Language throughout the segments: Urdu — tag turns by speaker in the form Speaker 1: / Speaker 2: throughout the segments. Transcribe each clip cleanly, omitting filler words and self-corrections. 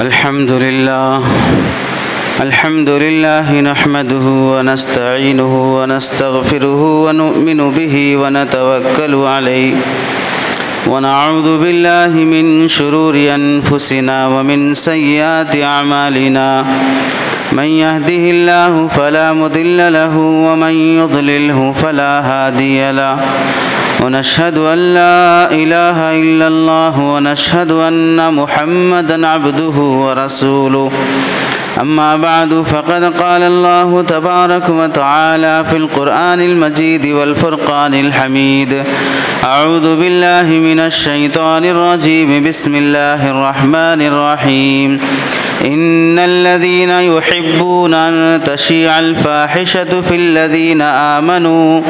Speaker 1: الحمد لله نحمده ونستعينه ونستغفره ونؤمن به ونتوكل عليه ونعوذ بالله من شرور أنفسنا ومن سيئات أعمالنا من يهده الله فلا مضل له ومن يضلله فلا هادي له ونشهد أن لا إله إلا الله ونشهد أن محمدًا عبده ورسوله أما بعد فقد قال الله تبارك وتعالى في القرآن المجيد والفرقان الحميد أعوذ بالله من الشيطان الرجيم بسم الله الرحمن الرحيم إن الذين يحبون أن تشيع الفاحشة في الذين آمنوا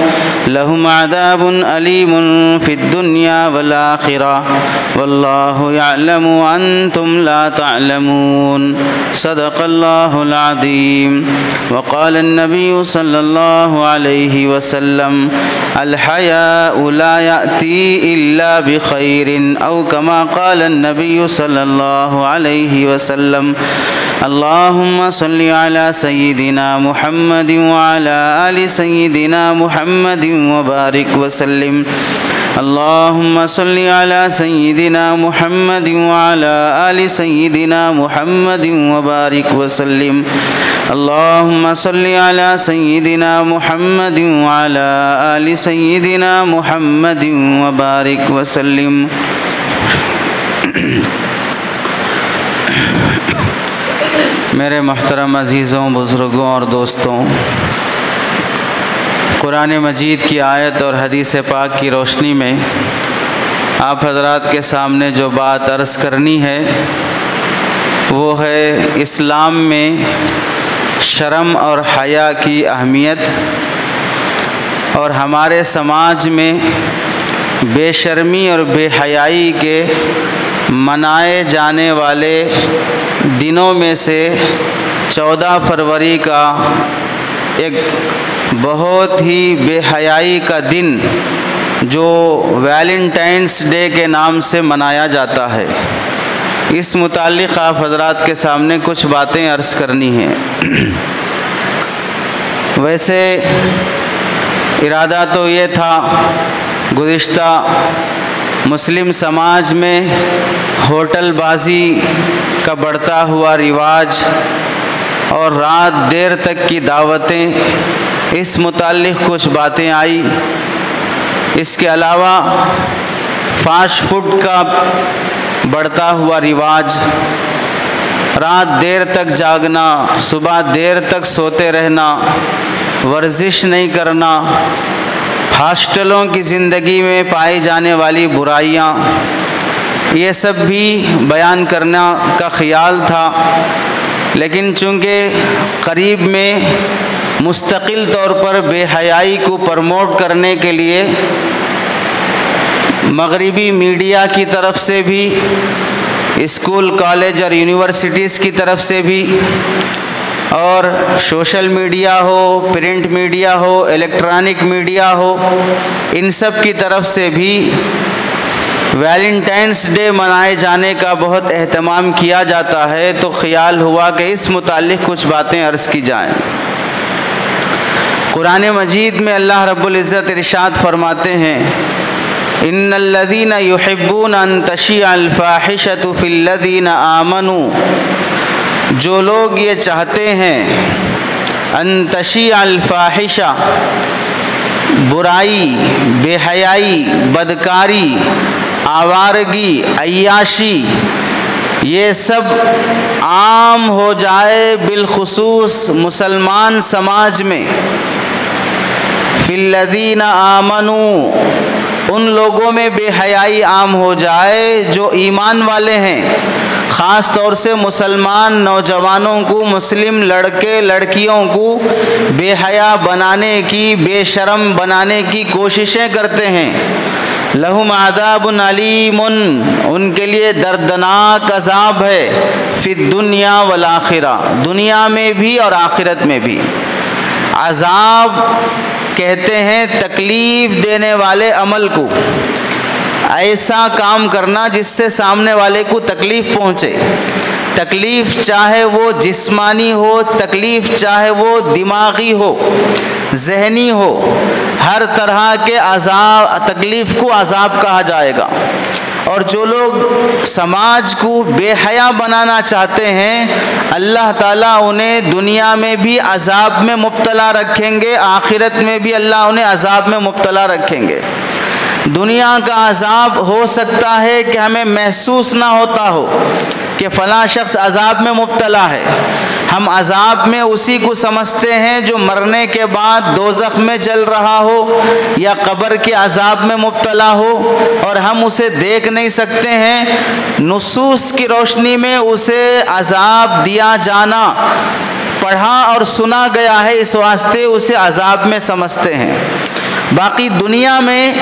Speaker 1: لهم عذاب أليم في الدنيا والآخرة والله يعلم وأنتم لا تعلمون صدق الله العظيم وقال النبي صلى الله عليه وسلم الحياء لا يأتي إلا بخير أو كما قال النبي صلى الله عليه وسلم اللهم صل على سيدنا محمد وعلى آل سيدنا محمد وبارك وسلم اللهم صل على سيدنا محمد وعلى آل سيدنا محمد وبارك وسلم اللهم صل على سيدنا محمد وعلى آل سيدنا محمد وبارك وسلم میرے محترم عزیزوں، بزرگوں اور دوستوں، قرآن مجید کی آیت اور حدیث پاک کی روشنی میں آپ حضرات کے سامنے جو بات عرض کرنی ہے وہ ہے اسلام میں شرم اور حیا کی اہمیت اور ہمارے سماج میں بے شرمی اور بے حیائی کے منائے جانے والے دنوں میں سے 14 فروری کا ایک بہت ہی بے حیائی کا دن جو ویلنٹائنس ڈے کے نام سے منایا جاتا ہے، اس متعلق آپ حضرات کے سامنے کچھ باتیں عرض کرنی ہیں۔ ویسے ارادہ تو یہ تھا گزشتہ مسلم سماج میں ہوٹل بازی کا بڑھتا ہوا رواج اور رات دیر تک کی دعوتیں، اس متعلق کچھ باتیں آئی۔ اس کے علاوہ فاسٹ فوڈ کا بڑھتا ہوا رواج، رات دیر تک جاگنا، صبح دیر تک سوتے رہنا، ورزش نہیں کرنا، ہاسٹلوں کی زندگی میں پائی جانے والی برائیاں، یہ سب بھی بیان کرنا کا خیال تھا، لیکن چونکہ قریب میں مستقل طور پر بے حیائی کو پروموٹ کرنے کے لیے مغربی میڈیا کی طرف سے بھی، اسکول، کالج اور یونیورسٹیز کی طرف سے بھی، اور سوشل میڈیا ہو، پرنٹ میڈیا ہو، الیکٹرانک میڈیا ہو، ان سب کی طرف سے بھی ویلنٹائنس ڈے منائے جانے کا بہت اہتمام کیا جاتا ہے، تو خیال ہوا کہ اس متعلق کچھ باتیں عرض کی جائیں۔ قرآن مجید میں اللہ رب العزت ارشاد فرماتے ہیں ان الذین یحبون ان تشیع الفاحشۃ فی الذین آمنوا، جو لوگ یہ چاہتے ہیں ان تشیع الفاحشہ، برائی، بے حیائی، بدکاری، آوارگی، عیاشی، یہ سب عام ہو جائے بالخصوص مسلمان سماج میں، فی الذین آمنوا، ان لوگوں میں بے حیائی عام ہو جائے جو ایمان والے ہیں، خاص طور سے مسلمان نوجوانوں کو، مسلم لڑکے لڑکیوں کو بے حیا بنانے کی، بے شرم بنانے کی کوششیں کرتے ہیں، لہم عذاب علیم، ان کے لیے دردناک عذاب ہے، فی الدنیا والآخرہ، دنیا میں بھی اور آخرت میں بھی۔ عذاب کہتے ہیں تکلیف دینے والے عمل کو، ایسا کام کرنا جس سے سامنے والے کو تکلیف پہنچے، تکلیف چاہے وہ جسمانی ہو، تکلیف چاہے وہ دماغی ہو، ذہنی ہو، ہر طرح کے عذاب تکلیف کو عذاب کہا جائے گا۔ اور جو لوگ سماج کو بے حیا بنانا چاہتے ہیں، اللہ تعالیٰ انہیں دنیا میں بھی عذاب میں مبتلا رکھیں گے، آخرت میں بھی اللہ انہیں عذاب میں مبتلا رکھیں گے۔ دنیا کا عذاب ہو سکتا ہے کہ ہمیں محسوس نہ ہوتا ہو کہ فلاں شخص عذاب میں مبتلا ہے، ہم عذاب میں اسی کو سمجھتے ہیں جو مرنے کے بعد دوزخ میں جل رہا ہو یا قبر کے عذاب میں مبتلا ہو، اور ہم اسے دیکھ نہیں سکتے ہیں۔ نصوص کی روشنی میں اسے عذاب دیا جانا پڑھا اور سنا گیا ہے، اس واسطے اسے عذاب میں سمجھتے ہیں۔ باقی دنیا میں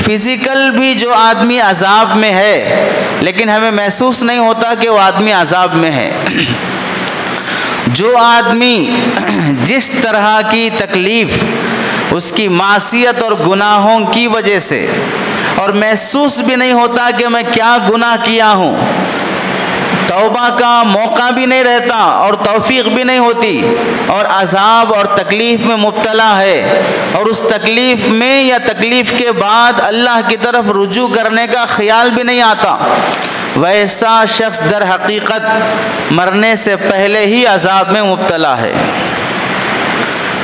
Speaker 1: فزیکل بھی جو آدمی عذاب میں ہے، لیکن ہمیں محسوس نہیں ہوتا کہ وہ آدمی عذاب میں ہے۔ جو آدمی جس طرح کی تکلیف اس کی معصیت اور گناہوں کی وجہ سے، اور محسوس بھی نہیں ہوتا کہ میں کیا گناہ کیا ہوں، توبہ کا موقع بھی نہیں رہتا اور توفیق بھی نہیں ہوتی، اور عذاب اور تکلیف میں مبتلا ہے، اور اس تکلیف میں یا تکلیف کے بعد اللہ کی طرف رجوع کرنے کا خیال بھی نہیں آتا، ویسا شخص در حقیقت مرنے سے پہلے ہی عذاب میں مبتلا ہے۔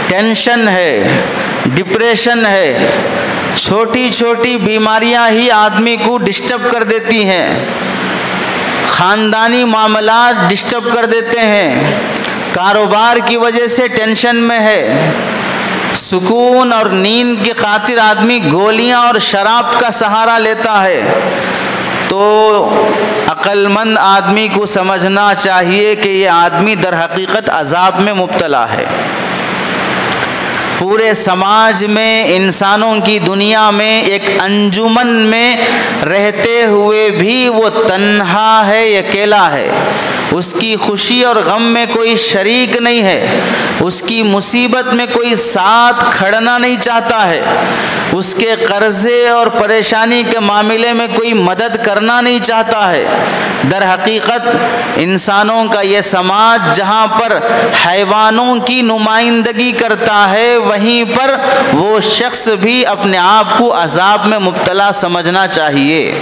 Speaker 1: ٹینشن ہے، ڈپریشن ہے، چھوٹی چھوٹی بیماریاں ہی آدمی کو ڈسٹرب کر دیتی ہیں، خاندانی معاملات ڈسٹرب کر دیتے ہیں، کاروبار کی وجہ سے ٹینشن میں ہے، سکون اور نیند کی خاطر آدمی گولیاں اور شراب کا سہارا لیتا ہے۔ تو عقل مند آدمی کو سمجھنا چاہیے کہ یہ آدمی در حقیقت عذاب میں مبتلا ہے۔ پورے سماج میں، انسانوں کی دنیا میں ایک انجمن میں رہتے ہوئے بھی وہ تنہا ہے، اکیلا ہے، اس کی خوشی اور غم میں کوئی شریک نہیں ہے، اس کی مصیبت میں کوئی ساتھ کھڑنا نہیں چاہتا ہے، اس کے قرضے اور پریشانی کے معاملے میں کوئی مدد کرنا نہیں چاہتا ہے۔ در حقیقت انسانوں کا یہ سماج جہاں پر حیوانوں کی نمائندگی کرتا ہے، وہیں پر وہ شخص بھی اپنے آپ کو عذاب میں مبتلا سمجھنا چاہیے۔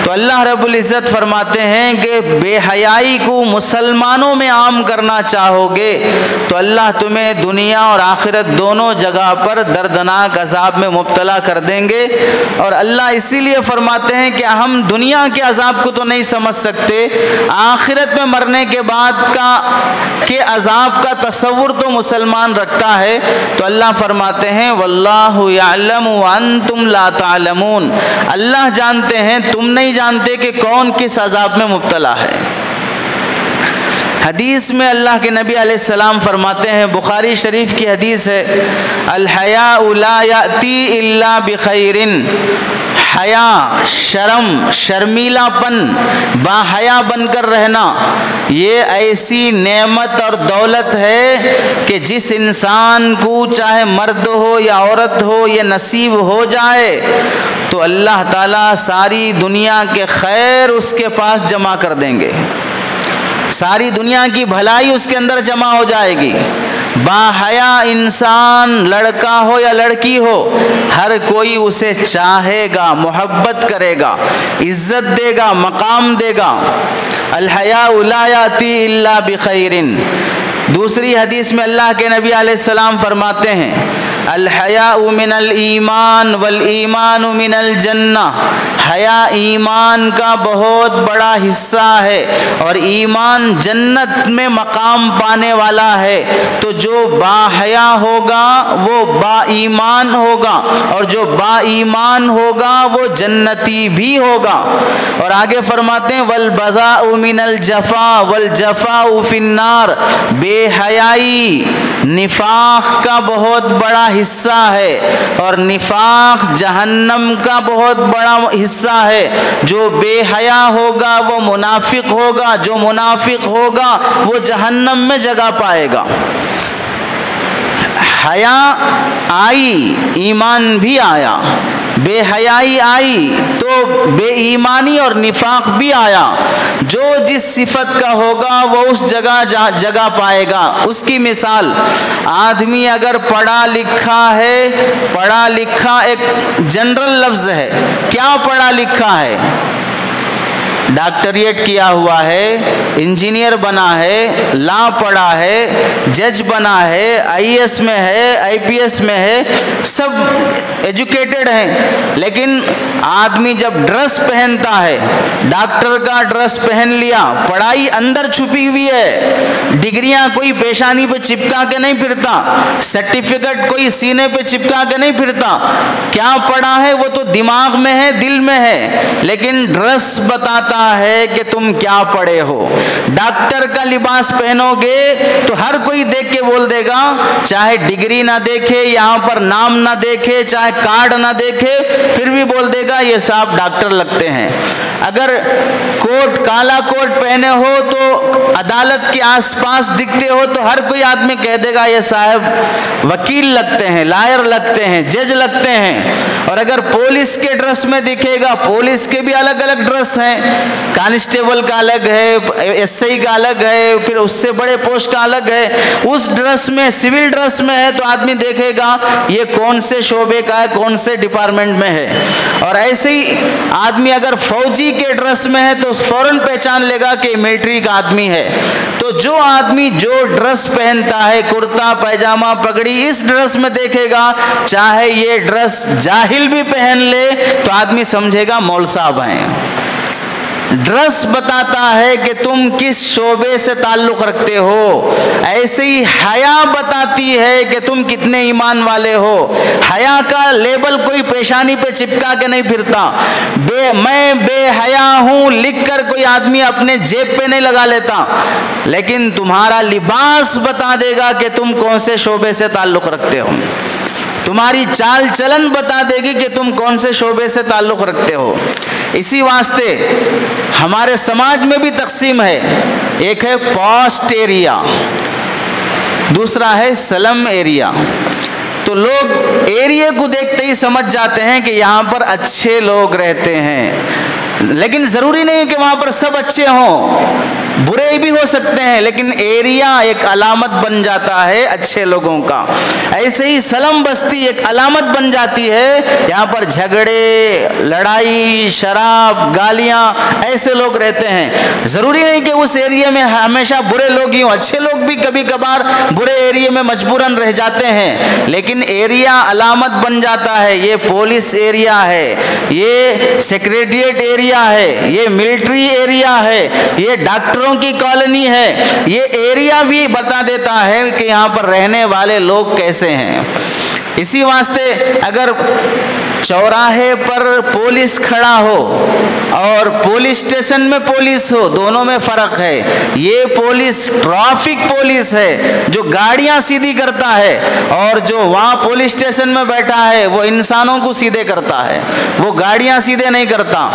Speaker 1: تو اللہ رب العزت فرماتے ہیں کہ بے حیائی کو مسلمانوں میں عام کرنا چاہو گے تو اللہ تمہیں دنیا اور آخرت دونوں جگہ پر دردناک عذاب میں مبتلا کر دیں گے۔ اور اللہ اسی لیے فرماتے ہیں کہ ہم دنیا کے عذاب کو تو نہیں سمجھ سکتے، آخرت میں مرنے کے بعد کے عذاب کا تصور تو مسلمان رکھتا ہے۔ تو اللہ فرماتے ہیں واللہ یعلم وانتم لا تعلمون، اللہ جانتے ہیں، تم نہیں جانتے کہ کون کس عذاب میں مبتلا ہے۔ حدیث میں اللہ کے نبی علیہ السلام فرماتے ہیں، بخاری شریف کی حدیث ہے، الحیاء لا یأتی الا بخیر، حیا، شرم، شرمیلا پن، با حیا بن کر رہنا، یہ ایسی نعمت اور دولت ہے کہ جس انسان کو چاہے مرد ہو یا عورت ہو یہ نصیب ہو جائے تو اللہ تعالیٰ ساری دنیا کے خیر اس کے پاس جمع کر دیں گے، ساری دنیا کی بھلائی اس کے اندر جمع ہو جائے گی۔ با حیا انسان لڑکا ہو یا لڑکی ہو، ہر کوئی اسے چاہے گا، محبت کرے گا، عزت دے گا، مقام دے گا۔ الحیاء لا یاتی الا بخیر۔ دوسری حدیث میں اللہ کے نبی علیہ السلام فرماتے ہیں، الحیاء من الایمان والایمان من الجنہ، حیا ایمان کا بہت بڑا حصہ ہے اور ایمان جنت میں مقام پانے والا ہے۔ تو جو با حیا ہوگا وہ با ایمان ہوگا، اور جو با ایمان ہوگا وہ جنتی بھی ہوگا۔ اور آگے فرماتے ہیں والبذاء من الجفا والجفاء فی النار، بے حیائی نفاق کا بہت بڑا حصہ ہے اور نفاق جہنم کا بہت بڑا حصہ ہے۔ جو بے حیا ہوگا وہ منافق ہوگا، جو منافق ہوگا وہ جہنم میں جگہ پائے گا۔ حیا آئی، ایمان بھی آیا، بے حیائی آئی تو بے ایمانی اور نفاق بھی آیا۔ جو جس صفت کا ہوگا وہ اس جگہ پائے گا۔ اس کی مثال، آدمی اگر پڑھا لکھا ہے، پڑھا لکھا ایک جنرل لفظ ہے، کیا پڑھا لکھا ہے؟ ڈاکٹریٹ کیا ہوا ہے، انجینئر بنا ہے، لا پڑھا ہے، جج بنا ہے، IAS میں ہے، IPS میں ہے، سب ایجوکیٹڈ ہیں۔ لیکن آدمی جب ڈریس پہنتا ہے، ڈاکٹر کا ڈریس پہن لیا، پڑھائی اندر چھپی ہوئی ہے، ڈگریاں کوئی پیشانی پہ چپکا کے نہیں پھرتا، سرٹیفکیٹ کوئی سینے پہ چپکا کے نہیں پھرتا، کیا پڑھا ہے وہ تو دماغ میں ہے، دل میں ہے، لیکن ڈریس بتاتا ہے کہ تم کیا پڑھے ہو۔ ڈاکٹر کا لباس پہنو گے تو ہر کوئی دیکھ کے بول دے گا، چاہے ڈگری نہ دیکھے، یہاں پر نام نہ دیکھے، چاہے کارڈ نہ دیکھے، پھر بھی بول دے گا یہ صاحب ڈاکٹر لگتے ہیں۔ اگر کوٹ، کالا کوٹ پہنے ہو تو عدالت کے آس پاس دکھتے ہو تو ہر کوئی آدمی کہہ دے گا یہ صاحب وکیل لگتے ہیں، لائر لگتے ہیں، جج لگتے ہیں۔ اور اگر پولیس کے ڈریس میں دکھے گا، پولیس کے بھی الگ الگ ڈریس ہیں، کانسٹیبل کا الگ ہے، SI کا الگ ہے، پھر اس سے بڑے پوسٹ کا الگ ہے، اس ڈریس میں، سول ڈریس میں ہے تو آدمی دیکھے گا یہ کون سے شعبے کا ہے، کون سے ڈپارٹمنٹ میں ہے۔ اور ایسے ہی آدمی اگر فوجی کے ڈریس میں ہے تو فوراً پہچان لے گا کہ ملٹری کا آدمی ہے۔ تو جو آدمی جو ڈریس پہنتا ہے، کرتا پائجامہ پگڑی، اس ڈریس میں دیکھے گا، چاہے یہ ڈریس جاہل بھی پہن لے تو آدمی سمجھے گا مول صاحب ہیں۔ ڈریس بتاتا ہے کہ تم کس شعبے سے تعلق رکھتے ہو۔ ایسے ہی حیا بتاتی ہے کہ تم کتنے ایمان والے ہو۔ حیا کا لیبل کوئی پیشانی پہ چپکا کے نہیں پھرتا، میں بے حیا ہوں لکھ کر کوئی آدمی اپنے جیب پہ نہیں لگا لیتا، لیکن تمہارا لباس بتا دے گا کہ تم کون سے شعبے سے تعلق رکھتے ہو۔ تمہاری چال چلن بتا دے گی کہ تم کون سے شعبے سے تعلق رکھتے ہو۔ اسی واسطے ہمارے سماج میں بھی تقسیم ہے، ایک ہے پوسٹ ایریا، دوسرا ہے سلم ایریا۔ تو لوگ ایریے کو دیکھتے ہی سمجھ جاتے ہیں کہ یہاں پر اچھے لوگ رہتے ہیں، لیکن ضروری نہیں کہ وہاں پر سب اچھے ہوں، برے بھی ہو سکتے ہیں، لیکن ایریا ایک علامت بن جاتا ہے اچھے لوگوں کا۔ ایسے ہی سلم بستی ایک علامت بن جاتی ہے، یہاں پر جھگڑے، لڑائی، شراب، گالیاں، ایسے لوگ رہتے ہیں۔ ضروری نہیں کہ اس ایریے میں ہمیشہ برے لوگ ہی ہوں، اچھے لوگ بھی کبھی کبھار برے ایریے میں مجبوراً رہ جاتے ہیں، لیکن ایریا علامت بن جاتا ہے۔ یہ پولیس ایریا ہے، یہ سیکریٹریٹ ایریا ہے، یہ ملٹری ایریا ہے، یہ ڈاکٹروں کی کالونی ہے، یہ ایریا بھی بتا دیتا ہے کہ یہاں پر رہنے والے لوگ کیسے ہیں۔ اسی واسطے اگر چوراہے پر پولیس کھڑا ہو اور پولیس اسٹیشن میں پولیس ہو، دونوں میں فرق ہے۔ یہ پولیس ٹریفک پولیس ہے جو گاڑیاں سیدھی کرتا ہے، اور جو وہاں پولیس اسٹیشن میں بیٹھا ہے وہ انسانوں کو سیدھے کرتا ہے، وہ گاڑیاں سیدھے نہیں کرتا۔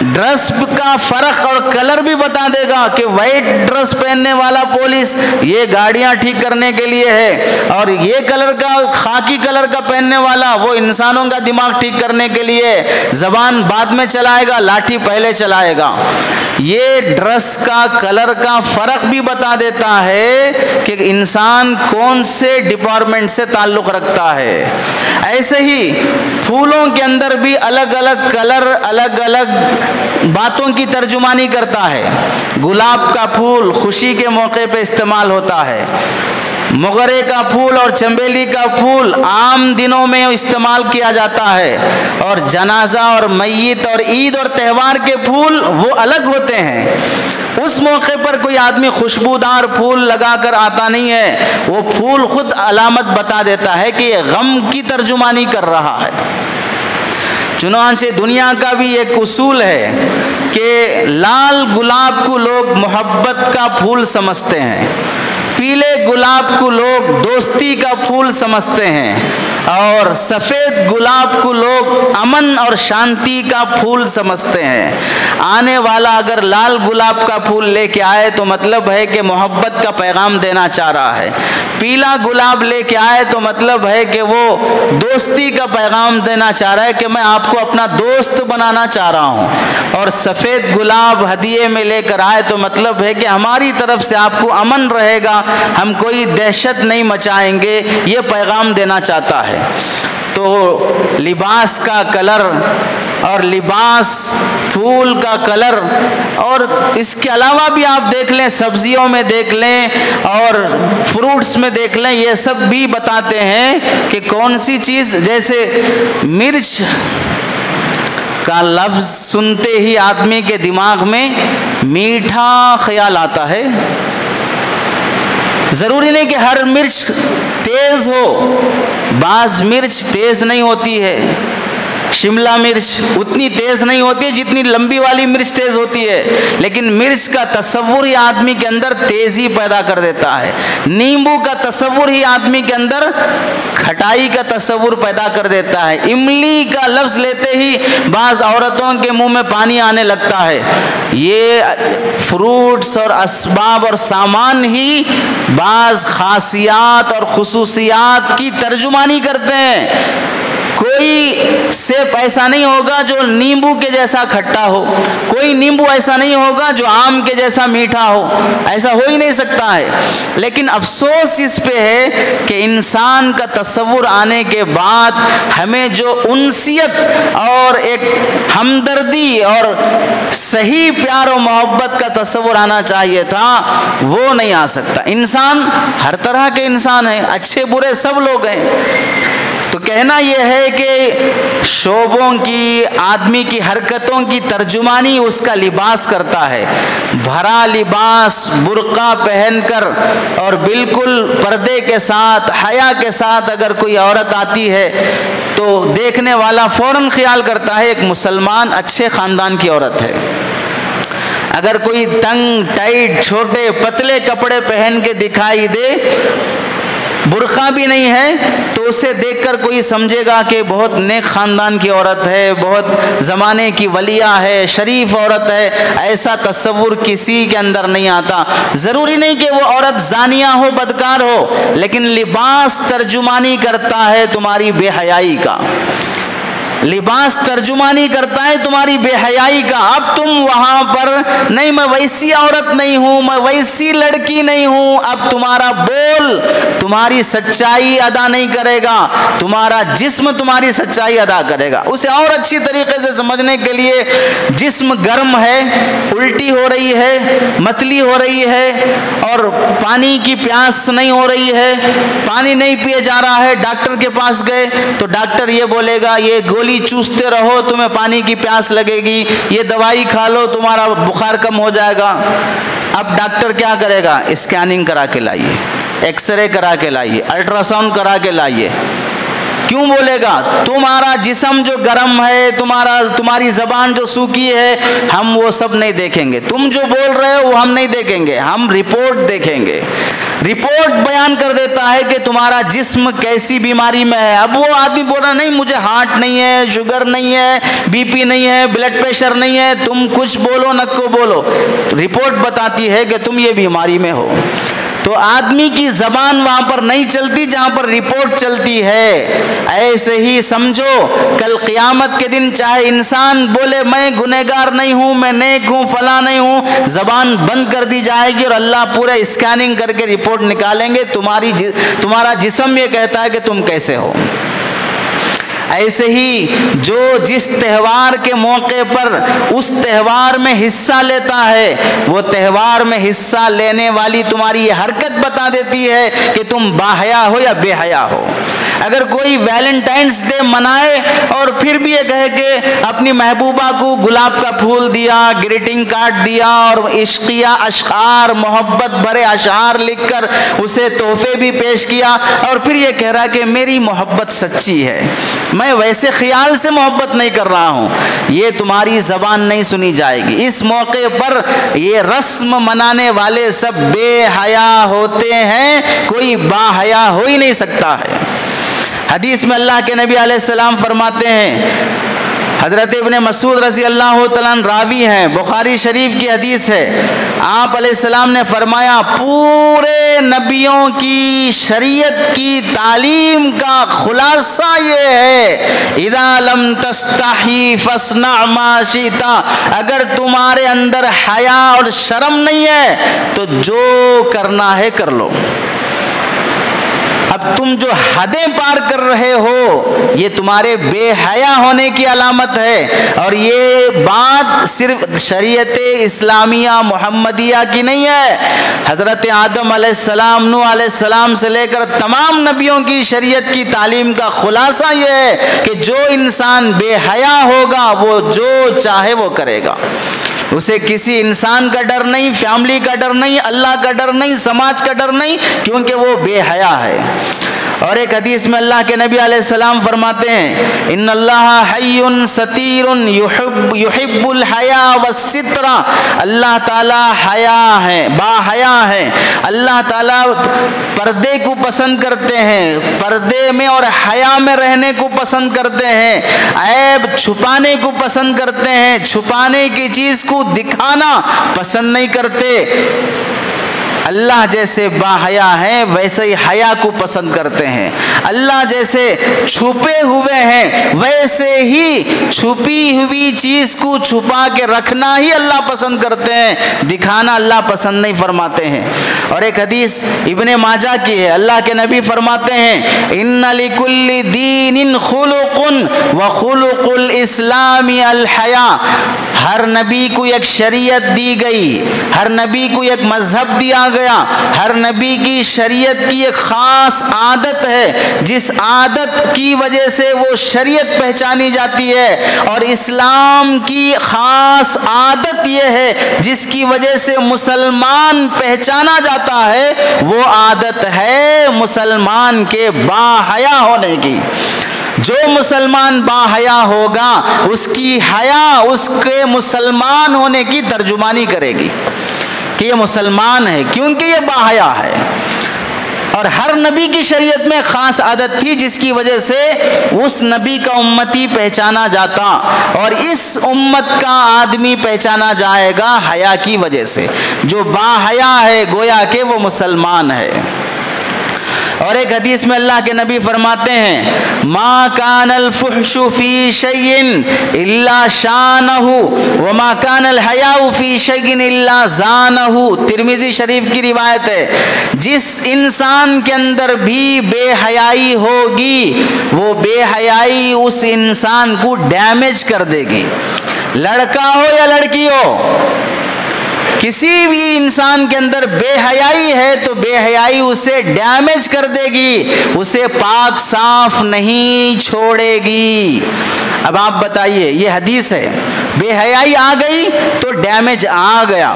Speaker 1: ڈریس کا فرق اور کلر بھی بتا دے گا کہ وائٹ ڈریس پہننے والا پولیس یہ گاڑیاں ٹھیک کرنے کے لیے ہے، اور یہ کلر کا، خاکی کلر کا پہننے والا وہ انسانوں کا دماغ ٹھیک کرنے کے لیے، زبان بعد میں چلائے گا، لاٹھی پہلے چلائے گا۔ یہ ڈریس کا، کلر کا فرق بھی بتا دیتا ہے کہ انسان کون سے ڈپارٹمنٹ سے تعلق رکھتا ہے۔ ایسے ہی پھولوں کے اندر بھی الگ الگ کلر الگ الگ باتوں کی ترجمانی کرتا ہے۔ گلاب کا پھول خوشی کے موقع پہ استعمال ہوتا ہے، موگرے کا پھول اور چنبیلی کا پھول عام دنوں میں استعمال کیا جاتا ہے، اور جنازہ اور میت اور عید اور تہوار کے پھول وہ الگ ہوتے ہیں۔ اس موقع پر کوئی آدمی خوشبودار پھول لگا کر آتا نہیں ہے، وہ پھول خود علامت بتا دیتا ہے کہ یہ غم کی ترجمانی کر رہا ہے۔ چنانچہ دنیا کا بھی ایک اصول ہے کہ لال گلاب کو لوگ محبت کا پھول سمجھتے ہیں، پیلے گلاب کو لوگ دوستی کا پھول سمجھتے ہیں اور سفید گلاب کو لوگ امن اور شانتی کا پھول سمجھتے ہیں۔ آنے والا اگر لال گلاب کا پھول لے کے آئے تو مطلب ہے کہ محبت کا پیغام دینا چاہ رہا ہے، پیلا گلاب لے کے آئے تو مطلب ہے کہ وہ دوستی کا پیغام دینا چاہ رہا ہے کہ میں آپ کو اپنا دوست بنانا چاہ رہا ہوں، اور سفید گلاب ہدیے میں لے کر آئے تو مطلب ہے کہ ہماری طرف سے آپ کو امن رہے گا، ہم کوئی دہشت نہیں مچائیں گے، یہ پیغام دینا چاہتا ہے۔ تو لباس کا کلر اور لباس پھول کا کلر، اور اس کے علاوہ بھی آپ دیکھ لیں، سبزیوں میں دیکھ لیں اور فروٹس میں دیکھ لیں، یہ سب بھی بتاتے ہیں کہ کون سی چیز، جیسے مرچ کا لفظ سنتے ہی آدمی کے دماغ میں میٹھا خیال آتا ہے۔ ضروری نہیں کہ ہر مرچ تیز ہو، بعض مرچ تیز نہیں ہوتی ہے، شملہ مرچ اتنی تیز نہیں ہوتی ہے جتنی لمبی والی مرچ تیز ہوتی ہے، لیکن مرچ کا تصور ہی آدمی کے اندر تیزی پیدا کر دیتا ہے، نیمبو کا تصور ہی آدمی کے اندر کھٹائی کا تصور پیدا کر دیتا ہے، املی کا لفظ لیتے ہی بعض عورتوں کے منہ میں پانی آنے لگتا ہے۔ یہ فروٹس اور اسباب اور سامان ہی بعض خاصیات اور خصوصیات کی ترجمانی کرتے ہیں۔ کوئی سیب ایسا نہیں ہوگا جو نیمبو کے جیسا کھٹا ہو، کوئی نیمبو ایسا نہیں ہوگا جو آم کے جیسا میٹھا ہو، ایسا ہو ہی نہیں سکتا ہے۔ لیکن افسوس اس پہ ہے کہ انسان کا تصور آنے کے بعد ہمیں جو انسیت اور ایک ہمدردی اور صحیح پیار و محبت کا تصور آنا چاہیے تھا، وہ نہیں آ سکتا۔ انسان ہر طرح کے انسان ہیں، اچھے برے سب لوگ ہیں۔ تو کہنا یہ ہے کہ شعبوں کی، آدمی کی حرکتوں کی ترجمانی اس کا لباس کرتا ہے۔ بھرا لباس برقع پہن کر اور بالکل پردے کے ساتھ، حیا کے ساتھ اگر کوئی عورت آتی ہے تو دیکھنے والا فوراً خیال کرتا ہے ایک مسلمان اچھے خاندان کی عورت ہے۔ اگر کوئی تنگ ٹائٹ چھوٹے پتلے کپڑے پہن کے دکھائی دے، برقع بھی نہیں ہے، تو اسے دیکھ کر کوئی سمجھے گا کہ بہت نیک خاندان کی عورت ہے، بہت زمانے کی ولیہ ہے، شریف عورت ہے۔ ایسا تصور کسی کے اندر نہیں آتا۔ ضروری نہیں کہ وہ عورت زانیہ ہو، بدکار ہو، لیکن لباس ترجمانی کرتا ہے تمہاری بے حیائی کا، لباس ترجمانی کرتا ہے تمہاری بے حیائی کا۔ اب تم وہاں پر نہیں، میں ویسی عورت نہیں ہوں، میں ویسی لڑکی نہیں ہوں، اب تمہارا بول تمہاری سچائی ادا نہیں کرے گا، تمہارا جسم تمہاری سچائی ادا کرے گا۔ اسے اور اچھی طریقے سے سمجھنے کے لیے، جسم گرم ہے، الٹی ہو رہی ہے، متلی ہو رہی ہے اور پانی کی پیاس نہیں ہو رہی ہے، پانی نہیں پیے جا رہا ہے، ڈاکٹر کے پاس گئے تو ڈاکٹر یہ بولے گا یہ گولی چوستے رہو تمہیں پانی کی پیاس لگے گی، یہ دوائی کھا لو تمہارا بخار کم ہو جائے گا۔ اب ڈاکٹر کیا کرے گا؟ اسکیننگ کرا کے لائیے، ایکس رے کرا کے لائیے، الٹرا ساؤنڈ کرا کے لائیے۔ کیوں بولے گا؟ تمہارا جسم جو گرم ہے، تمہاری زبان جو سوکھی ہے، ہم وہ سب نہیں دیکھیں گے، تم جو بول رہے ہو وہ ہم نہیں دیکھیں گے، ہم رپورٹ دیکھیں گے۔ رپورٹ بیان کر دیتا ہے کہ تمہارا جسم کیسی بیماری میں ہے۔ اب وہ آدمی بول رہا نہیں مجھے ہارٹ نہیں ہے، شوگر نہیں ہے، بی پی نہیں ہے، بلڈ پریشر نہیں ہے، تم کچھ بولو نہ کو بولو، رپورٹ بتاتی ہے کہ تم یہ بیماری میں ہو۔ تو آدمی کی زبان وہاں پر نہیں چلتی جہاں پر رپورٹ چلتی ہے۔ ایسے ہی سمجھو کل قیامت کے دن چاہے انسان بولے میں گنہگار نہیں ہوں، میں نیک ہوں، فلاں نہیں ہوں، زبان بند کر دی جائے گی اور اللہ پورے اسکیننگ کر کے رپورٹ نکالیں گے، تمہارا جسم یہ کہتا ہے کہ تم کیسے ہو۔ ایسے ہی جو جس تہوار کے موقع پر اس تہوار میں حصہ لیتا ہے، وہ تہوار میں حصہ لینے والی تمہاری یہ حرکت بتا دیتی ہے کہ تم باحیا ہو یا بے حیا ہو۔ اگر کوئی ویلنٹائنس ڈے منائے اور پھر بھی یہ کہے کہ اپنی محبوبہ کو گلاب کا پھول دیا، گریٹنگ کارڈ دیا اور عشقیہ اشعار، محبت بھرے اشعار لکھ کر اسے تحفے بھی پیش کیا، اور پھر یہ کہہ رہا کہ میری محبت سچی ہے، میں ویسے خیال سے محبت نہیں کر رہا ہوں، یہ تمہاری زبان نہیں سنی جائے گی۔ اس موقع پر یہ رسم منانے والے سب بے حیا ہوتے ہیں، کوئی با حیا ہو ہی نہیں سکتا ہے۔ حدیث میں اللہ کے نبی علیہ السلام فرماتے ہیں، حضرت ابن مسعود رضی اللہ تعالیٰ عنہ راوی ہیں، بخاری شریف کی حدیث ہے، آپ علیہ السلام نے فرمایا پورے نبیوں کی شریعت کی تعلیم کا خلاصہ یہ ہے، اذا لم تستحی فاصنع ما شئت، اگر تمہارے اندر حیا اور شرم نہیں ہے تو جو کرنا ہے کر لو۔ اب تم جو حدیں پار کر رہے ہو یہ تمہارے بے حیا ہونے کی علامت ہے، اور یہ بات صرف شریعت اسلامیہ محمدیہ کی نہیں ہے، حضرت آدم علیہ السلام، نوح علیہ السلام سے لے کر تمام نبیوں کی شریعت کی تعلیم کا خلاصہ یہ ہے کہ جو انسان بے حیا ہوگا وہ جو چاہے وہ کرے گا، اسے کسی انسان کا ڈر نہیں، فیملی کا ڈر نہیں، اللہ کا ڈر نہیں، سماج کا ڈر نہیں، کیونکہ وہ بے حیا ہے۔ اور ایک حدیث میں اللہ کے نبی علیہ السلام فرماتے ہیں، ان اللہ حی ستیر یحب الحیا والستر، اللہ تعالی حیا ہے، با حیا ہے، اللہ تعالی پردے کو پسند کرتے ہیں، پردے میں اور حیا میں رہنے کو پسند کرتے ہیں، عیب چھپانے کو پسند کرتے ہیں، چھپانے کی چیز کو دکھانا پسند نہیں کرتے۔ اللہ جیسے با حیا ہیں ویسے ہی حیا کو پسند کرتے ہیں، اللہ جیسے چھپے ہوئے ہیں ویسے ہی چھپی ہوئی چیز کو چھپا کے رکھنا ہی اللہ پسند کرتے ہیں، دکھانا اللہ پسند نہیں فرماتے ہیں۔ اور ایک حدیث ابن ماجہ کی ہے، اللہ کے نبی فرماتے ہیں، ان لکل دین خلق وخلق الاسلام الحیا، ہر نبی کو ایک شریعت دی گئی، ہر نبی کو ایک مذہب دیا گیا، ہر نبی کی شریعت کی ایک خاص عادت ہے جس عادت کی وجہ سے وہ شریعت پہچانی جاتی ہے، اور اسلام کی خاص عادت یہ ہے جس کی وجہ سے مسلمان پہچانا جاتا ہے، وہ عادت ہے مسلمان کے با حیا ہونے کی۔ جو مسلمان با حیا ہوگا اس کی حیا اس کے مسلمان ہونے کی ترجمانی کرے گی کہ یہ مسلمان ہے، کیونکہ یہ با حیا ہے۔ اور ہر نبی کی شریعت میں خاص عادت تھی جس کی وجہ سے اس نبی کا امتی پہچانا جاتا، اور اس امت کا آدمی پہچانا جائے گا حیا کی وجہ سے، جو با حیا ہے گویا کہ وہ مسلمان ہے۔ اور ایک حدیث میں اللہ کے نبی فرماتے ہیں، ما کان الفحش فی شیء الا شانہ وما کان الحیاء فی شیء الا زانہ، ترمذی شریف کی روایت ہے، جس انسان کے اندر بھی بے حیائی ہوگی وہ بے حیائی اس انسان کو ڈیمیج کر دے گی، لڑکا ہو یا لڑکی ہو، کسی بھی انسان کے اندر بے حیائی ہے تو بے حیائی اسے ڈیمیج کر دے گی، اسے پاک صاف نہیں چھوڑے گی۔ اب آپ بتائیے، یہ حدیث ہے، بے حیائی آ گئی تو ڈیمیج آ گیا۔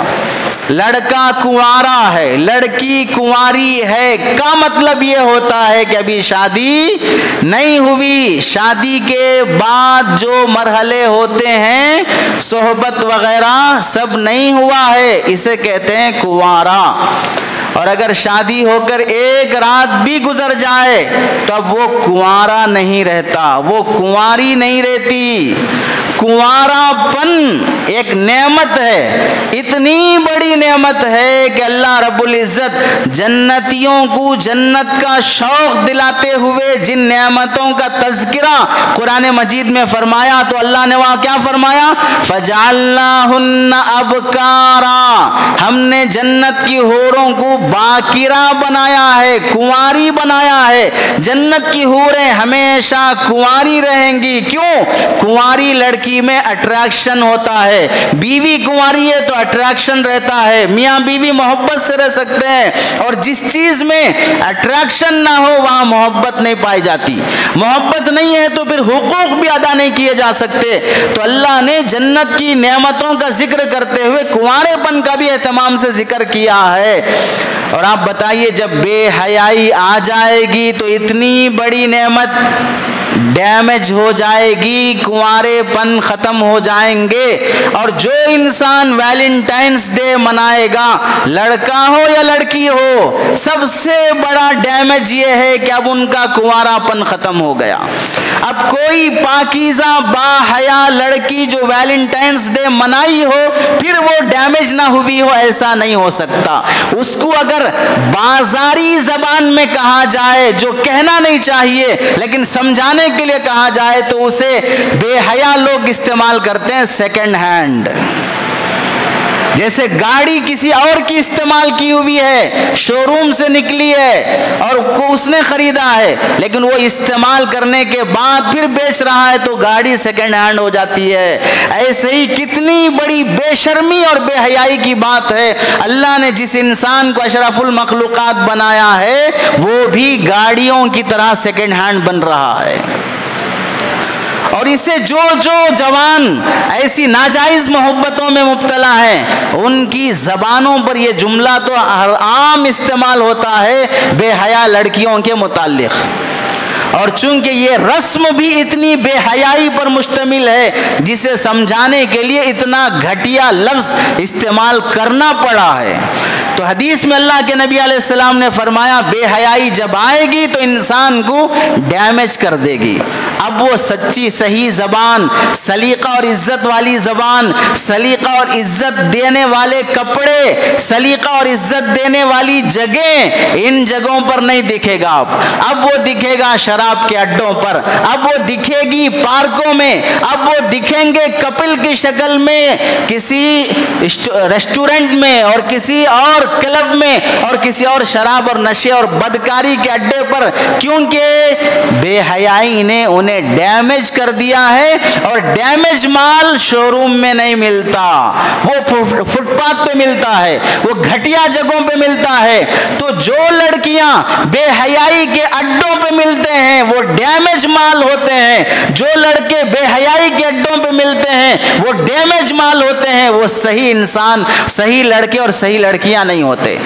Speaker 1: لڑکا کنوارا ہے، لڑکی کنواری ہے، کا مطلب یہ ہوتا ہے کہ ابھی شادی نہیں ہوئی، شادی کے بعد جو مرحلے ہوتے ہیں صحبت وغیرہ سب نہیں ہوا ہے، اسے کہتے ہیں کنوارا۔ اور اگر شادی ہو کر ایک رات بھی گزر جائے تب وہ کنوارا نہیں رہتا، وہ کنواری نہیں رہتی۔ کنوارا پن ایک نعمت ہے، اتنی بڑی نعمت ہے کہ اللہ رب العزت جنتیوں کو جنت کا شوق دلاتے ہوئے جن نعمتوں کا تذکرہ قرآن مجید میں فرمایا تو اللہ نے وہاں کیا فرمایا؟ فَجَعَلْنَاهُنَّ أَبْكَارًا، ہم نے جنت کی حوروں کو باکرہ بنایا ہے، کنواری بنایا ہے۔ جنت کی حوریں ہمیشہ کنواری رہیں گی۔ کیوں؟ کنواری لڑکی میں اٹریکشن ہوتا ہے، بیوی کنواری ہے تو اٹریکشن رہتا ہے، میاں بیوی محبت سے رہ سکتے ہیں، اور جس چیز میں اٹریکشن نہ ہو وہاں محبت نہیں پائی جاتی۔ محبت نہیں ہے تو پھر حقوق بھی ادا نہیں کیے جا سکتے۔ تو اللہ نے جنت کی نعمتوں کا ذکر کرتے ہوئے کنوارے پن کا بھی اہتمام سے ذکر کیا ہے۔ اور آپ بتائیے جب بے حیائی آ جائے گی تو اتنی بڑی نعمت ڈیمیج ہو جائے گی، کنوارے پن ختم ہو جائیں گے۔ اور جو انسان ویلنٹائنس ڈے منائے گا، لڑکا ہو یا لڑکی ہو، سب سے بڑا ڈیمیج یہ ہے کہ اب ان کا کنوارا پن ختم ہو گیا۔ اب کوئی پاکیزہ با حیا لڑکی جو ویلنٹائنس ڈے منائی ہو پھر وہ ڈیمیج نہ ہوئی ہو، ایسا نہیں ہو سکتا۔ اس کو اگر بازاری زبان میں کہا جائے جو کہنا نہیں چاہیے لیکن سمجھانے کے لیے کہا جائے تو اسے بے حیا لوگ استعمال کرتے ہیں سیکنڈ ہینڈ۔ جیسے گاڑی کسی اور کی استعمال کی ہوئی ہے، شو روم سے نکلی ہے اور اس نے خریدا ہے، لیکن وہ استعمال کرنے کے بعد پھر بیچ رہا ہے تو گاڑی سیکنڈ ہینڈ ہو جاتی ہے۔ ایسے ہی کتنی بڑی بے شرمی اور بے حیائی کی بات ہے، اللہ نے جس انسان کو اشرف المخلوقات بنایا ہے وہ بھی گاڑیوں کی طرح سیکنڈ ہینڈ بن رہا ہے۔ اور اسے جو جوان ایسی ناجائز محبتوں میں مبتلا ہیں ان کی زبانوں پر یہ جملہ تو عام استعمال ہوتا ہے بے حیا لڑکیوں کے متعلق۔ اور چونکہ یہ رسم بھی اتنی بے حیائی پر مشتمل ہے جسے سمجھانے کے لیے اتنا گھٹیا لفظ استعمال کرنا پڑا ہے۔ تو حدیث میں اللہ کے نبی علیہ السلام نے فرمایا بے حیائی جب آئے گی تو انسان کو ڈیمیج کر دے گی۔ اب وہ سچی صحیح زبان، سلیقہ اور عزت والی زبان، سلیقہ اور عزت دینے والے کپڑے، سلیقہ اور عزت دینے والی جگہیں، ان جگہوں پر نہیں دکھے گا۔ اب وہ دکھے گا شراب کے اڈوں پر، اب وہ دکھے گی پارکوں میں، اب وہ دکھیں گے کپل کی شکل میں کسی ریسٹورنٹ میں اور کسی اور کلب میں اور کسی اور شراب اور نشے اور بدکاری کے اڈے پر، کیونکہ بے حیائی نے انہیں ڈیمیج کر دیا ہے۔ اور ڈیمیج مال شو روم میں نہیں ملتا، وہ فٹ پاتھ پہ ملتا ہے، وہ گھٹیا جگہوں پہ ملتا ہے۔ تو جو لڑکیاں بے حیائی کے اڈوں پہ ملتے ہیں وہ ڈیمیج مال ہوتے ہیں، جو لڑکے بے حیائی کے اڈوں پہ ملتے ہیں وہ ڈیمیج مال ہوتے ہیں، وہ صحیح انسان، صحیح لڑکے اور صحیح لڑکیاں نہیں ہوتے۔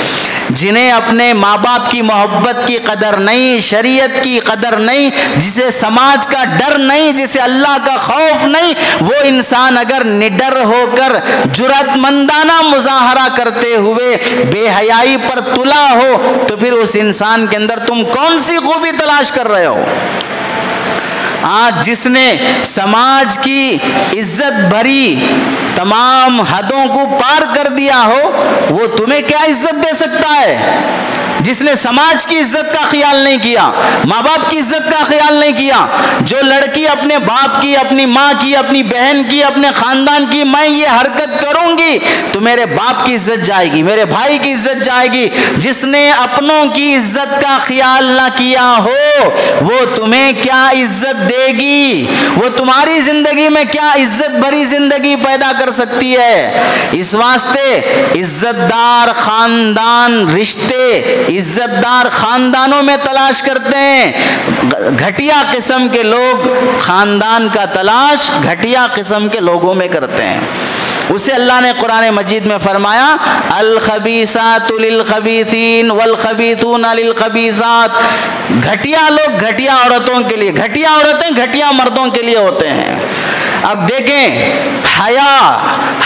Speaker 1: جنہیں اپنے ماں باپ کی محبت کی قدر نہیں، شریعت کی قدر نہیں، جسے سماج کا ڈر نہیں، جسے اللہ کا خوف نہیں، وہ انسان اگر نڈر ہو کر جرأت مندانہ مظاہرہ کرتے ہوئے بے حیائی پر تلا ہو تو پھر اس انسان کے اندر تم کون سی خوبی تلاش کر رہے ہو؟ آج جس نے سماج کی عزت بھری تمام حدوں کو پار کر دیا ہو وہ تمہیں کیا عزت دے سکتا ہے؟ جس نے سماج کی عزت کا خیال نہیں کیا، ماں باپ کی عزت کا خیال نہیں کیا، جو لڑکی اپنے باپ کی، اپنی ماں کی، اپنی بہن کی، اپنے خاندان کی میں یہ حرکت کروں گی تو میرے باپ کی عزت جائے گی، میرے بھائی کی عزت جائے گی، جس نے اپنوں کی عزت کا خیال نہ کیا ہو وہ تمہیں کیا عزت دے گی؟ وہ تمہاری زندگی میں کیا عزت بھری زندگی پیدا کر سکتی ہے؟ اس واسطے عزت دار خاندان، رشتے عزت دار خاندانوں میں تلاش کرتے ہیں۔ گھٹیا قسم کے لوگ خاندان کا تلاش گھٹیا قسم کے لوگوں میں کرتے ہیں۔ اسے اللہ نے قرآن مجید میں فرمایا الخبیثات للخبیثین والخبیثون للخبیثات۔ گھٹیا لوگ گھٹیا عورتوں کے لیے، گھٹیا عورتیں گھٹیا مردوں کے لیے ہوتے ہیں۔ اب دیکھیں حیا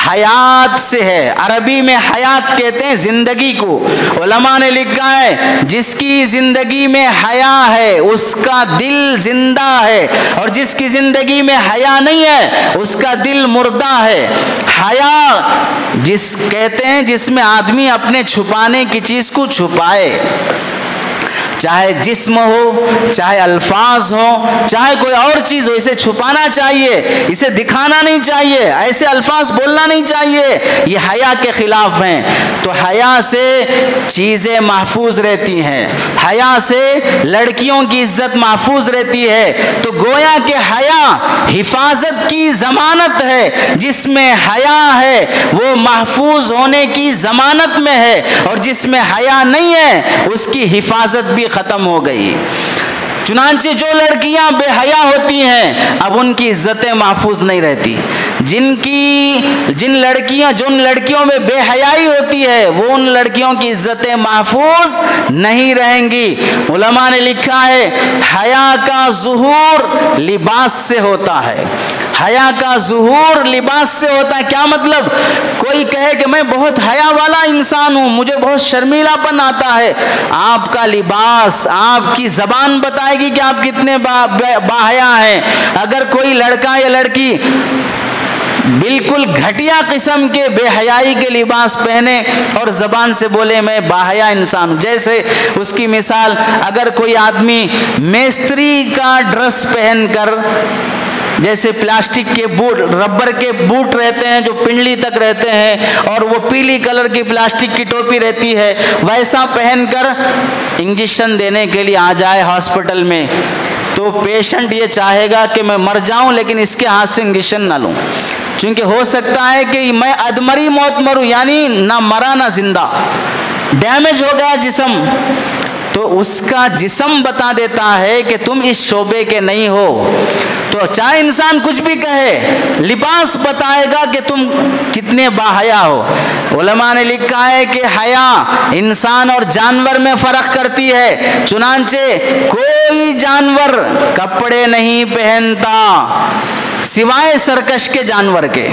Speaker 1: حیات سے ہے، عربی میں حیات کہتے ہیں زندگی کو۔ علماء نے لکھا ہے جس کی زندگی میں حیا ہے اس کا دل زندہ ہے، اور جس کی زندگی میں حیا نہیں ہے اس کا دل مردہ ہے۔ حیا جس کہتے ہیں جس میں آدمی اپنے چھپانے کی چیز کو چھپائے، چاہے جسم ہو، چاہے الفاظ ہو، چاہے کوئی اور چیز ہو، اسے چھپانا چاہیے، اسے دکھانا نہیں چاہیے، ایسے الفاظ بولنا نہیں چاہیے، یہ حیا کے خلاف ہیں۔ تو حیا سے چیزیں محفوظ رہتی ہیں، حیا سے لڑکیوں کی عزت محفوظ رہتی ہے۔ تو گویا کہ حیا حفاظت کی ضمانت ہے، جس میں حیا ہے وہ محفوظ ہونے کی ضمانت میں ہے، اور جس میں حیا نہیں ہے اس کی حفاظت بھی ختم ہو گئی۔ چنانچہ جو لڑکیاں بے حیا ہوتی ہیں اب ان کی عزتیں محفوظ نہیں رہتی، جن لڑکیوں میں بے حیائی ہوتی ہے وہ ان لڑکیوں کی عزتیں محفوظ نہیں رہیں گی۔ علماء نے لکھا ہے حیا کا ظہور لباس سے ہوتا ہے، حیا کا ظہور لباس سے ہوتا ہے۔ کیا مطلب؟ کوئی کہے کہ میں بہت حیا والا انسان ہوں، مجھے بہت شرمیلا پن آتا ہے، آپ کا لباس، آپ کی زبان بتائے گی کہ آپ کتنے باحیا ہیں۔ اگر کوئی لڑکا یا لڑکی بالکل گھٹیا قسم کے بے حیائی کے لباس پہنے اور زبان سے بولے میں باحیا انسان ہوں، جیسے اس کی مثال اگر کوئی آدمی میستری کا ڈریس پہن کر، جیسے پلاسٹک کے بوٹ، ربر کے بوٹ رہتے ہیں جو پنڈلی تک رہتے ہیں، اور وہ پیلی کلر کی پلاسٹک کی ٹوپی رہتی ہے، ویسا پہن کر انجیکشن دینے کے لیے آ جائے ہاسپٹل میں، تو پیشنٹ یہ چاہے گا کہ میں مر جاؤں لیکن اس کے ہاتھ سے انجیکشن نہ لوں، چونکہ ہو سکتا ہے کہ میں ادمری موت مروں، یعنی نہ مرا نہ زندہ، ڈیمیج ہو گیا جسم۔ تو اس کا جسم بتا دیتا ہے کہ تم اس شعبے کے نہیں ہو۔ تو چاہے انسان کچھ بھی کہے، لباس بتائے گا کہ تم کتنے باحیا ہو۔ علماء نے لکھا ہے کہ حیا انسان اور جانور میں فرق کرتی ہے، چنانچہ کوئی جانور کپڑے نہیں پہنتا سوائے سرکش کے جانور کے۔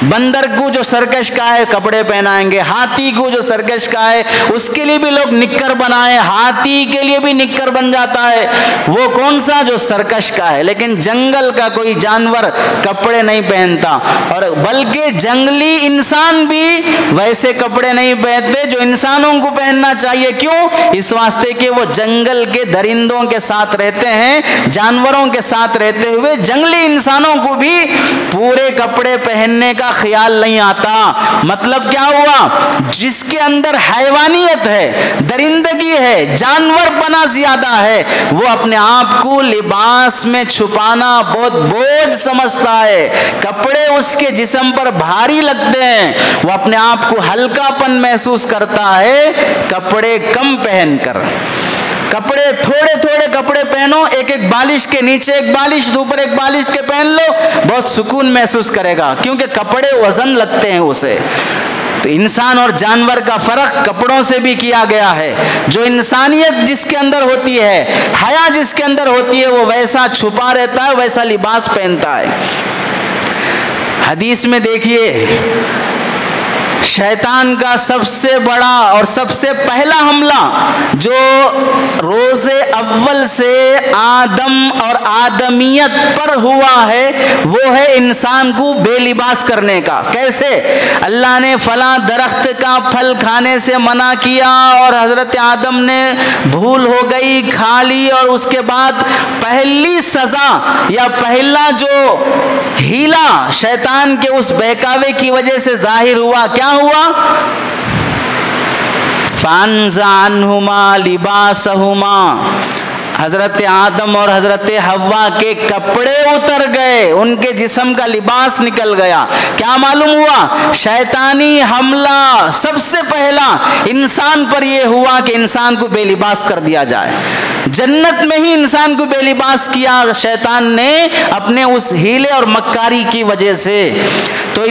Speaker 1: بندر کو جو سرکش کا ہے کپڑے پہنائیں گے، ہاتھی کو جو سرکش کا ہے اس کے لیے بھی لوگ نکر بنائیں، ہاتھی کے لیے بھی نکر بن جاتا ہے، وہ کون سا؟ جو سرکش کا ہے۔ لیکن جنگل کا کوئی جانور کپڑے نہیں پہنتا، اور بلکہ جنگلی انسان بھی ویسے کپڑے نہیں پہنتے جو انسانوں کو پہننا چاہیے۔ کیوں؟ اس واسطے کہ وہ جنگل کے درندوں کے ساتھ رہتے ہیں، جانوروں کے ساتھ رہتے ہوئے جنگلی انسانوں کو بھی پورے کپڑے پہننے کا خیال نہیں آتا۔ مطلب کیا ہوا؟ جس کے اندر حیوانیت ہے، درندگی ہے، جانور پنا زیادہ ہے، وہ اپنے آپ کو لباس میں چھپانا بہت بوجھ سمجھتا ہے، کپڑے اس کے جسم پر بھاری لگتے ہیں، وہ اپنے آپ کو ہلکا پن محسوس کرتا ہے کپڑے کم پہن کر۔ کپڑے تھوڑے تھوڑے کپڑے پہنو، ایک ایک بالش کے نیچے ایک بالش، اوپر ایک بالش کے پہن لو، بہت سکون محسوس کرے گا، کیونکہ کپڑے وزن لگتے ہیں اسے۔ تو انسان اور جانور کا فرق کپڑوں سے بھی کیا گیا ہے۔ جو انسانیت جس کے اندر ہوتی ہے، حیا جس کے اندر ہوتی ہے، وہ ویسا چھپا رہتا ہے، ویسا لباس پہنتا ہے۔ حدیث میں دیکھیے، شیطان کا سب سے بڑا اور سب سے پہلا حملہ جو روز اول سے آدم اور آدمیت پر ہوا ہے، وہ ہے انسان کو بے لباس کرنے کا۔ کیسے؟ اللہ نے فلاں درخت کا پھل کھانے سے منع کیا اور حضرت آدم نے بھول ہو گئی کھا لی، اور اس کے بعد پہلی سزا یا پہلا جو ہیلا شیطان کے اس بہکاوے کی وجہ سے ظاہر ہوا، کیا ہوا؟ فَأَنزَعَ عَنْهُمَا لِبَاسَهُمَا، حضرت آدم اور حضرت حوا کے کپڑے اتر گئے، ان کے جسم کا لباس نکل گیا۔ کیا معلوم ہوا؟ شیطانی حملہ سب سے پہلا انسان پر یہ ہوا کہ انسان کو بے لباس کر دیا جائے۔ جنت میں ہی انسان کو بے لباس کیا شیطان نے اپنے اس ہیلے اور مکاری کی وجہ سے۔ تو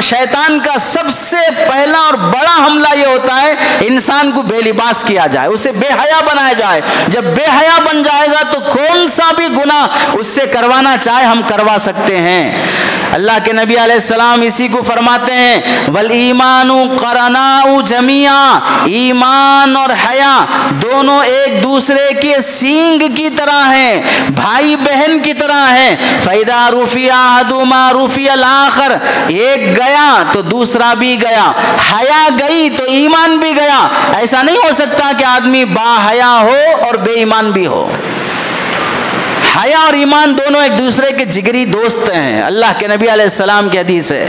Speaker 1: شیطان کا سب سے پہلا اور بڑا حملہ یہ ہوتا ہے انسان کو بے لباس کیا جائے، اسے بے حیا بنایا جائے۔ جب بے حیا بن جائے گا تو کون سا بھی گناہ اس سے کروانا چاہے ہم کروا سکتے ہیں۔ اللہ کے نبی علیہ السلام اسی کو فرماتے ہیں، وَالْإِيمَانُ قَرَنَاءُ جَمِيعًا، ایمان اور حیا دونوں ایک دوسرے کے سینگ کی طرح ہیں، بھائی بہن کی طرح ہیں۔ فَإِذَا رُفِعَ أَحَدُهُمَا رُفِعَ الْآخَرُ، ایک گیا تو دوسرا بھی گیا، حیا گئی تو ایمان بھی گیا۔ ایسا نہیں ہو سکتا کہ آدمی با حیا ہو اور بے ایمان بھی ہو۔ حیا اور ایمان دونوں ایک دوسرے کے جگری دوست ہیں. اللہ کے نبی علیہ السلام کی حدیث ہے.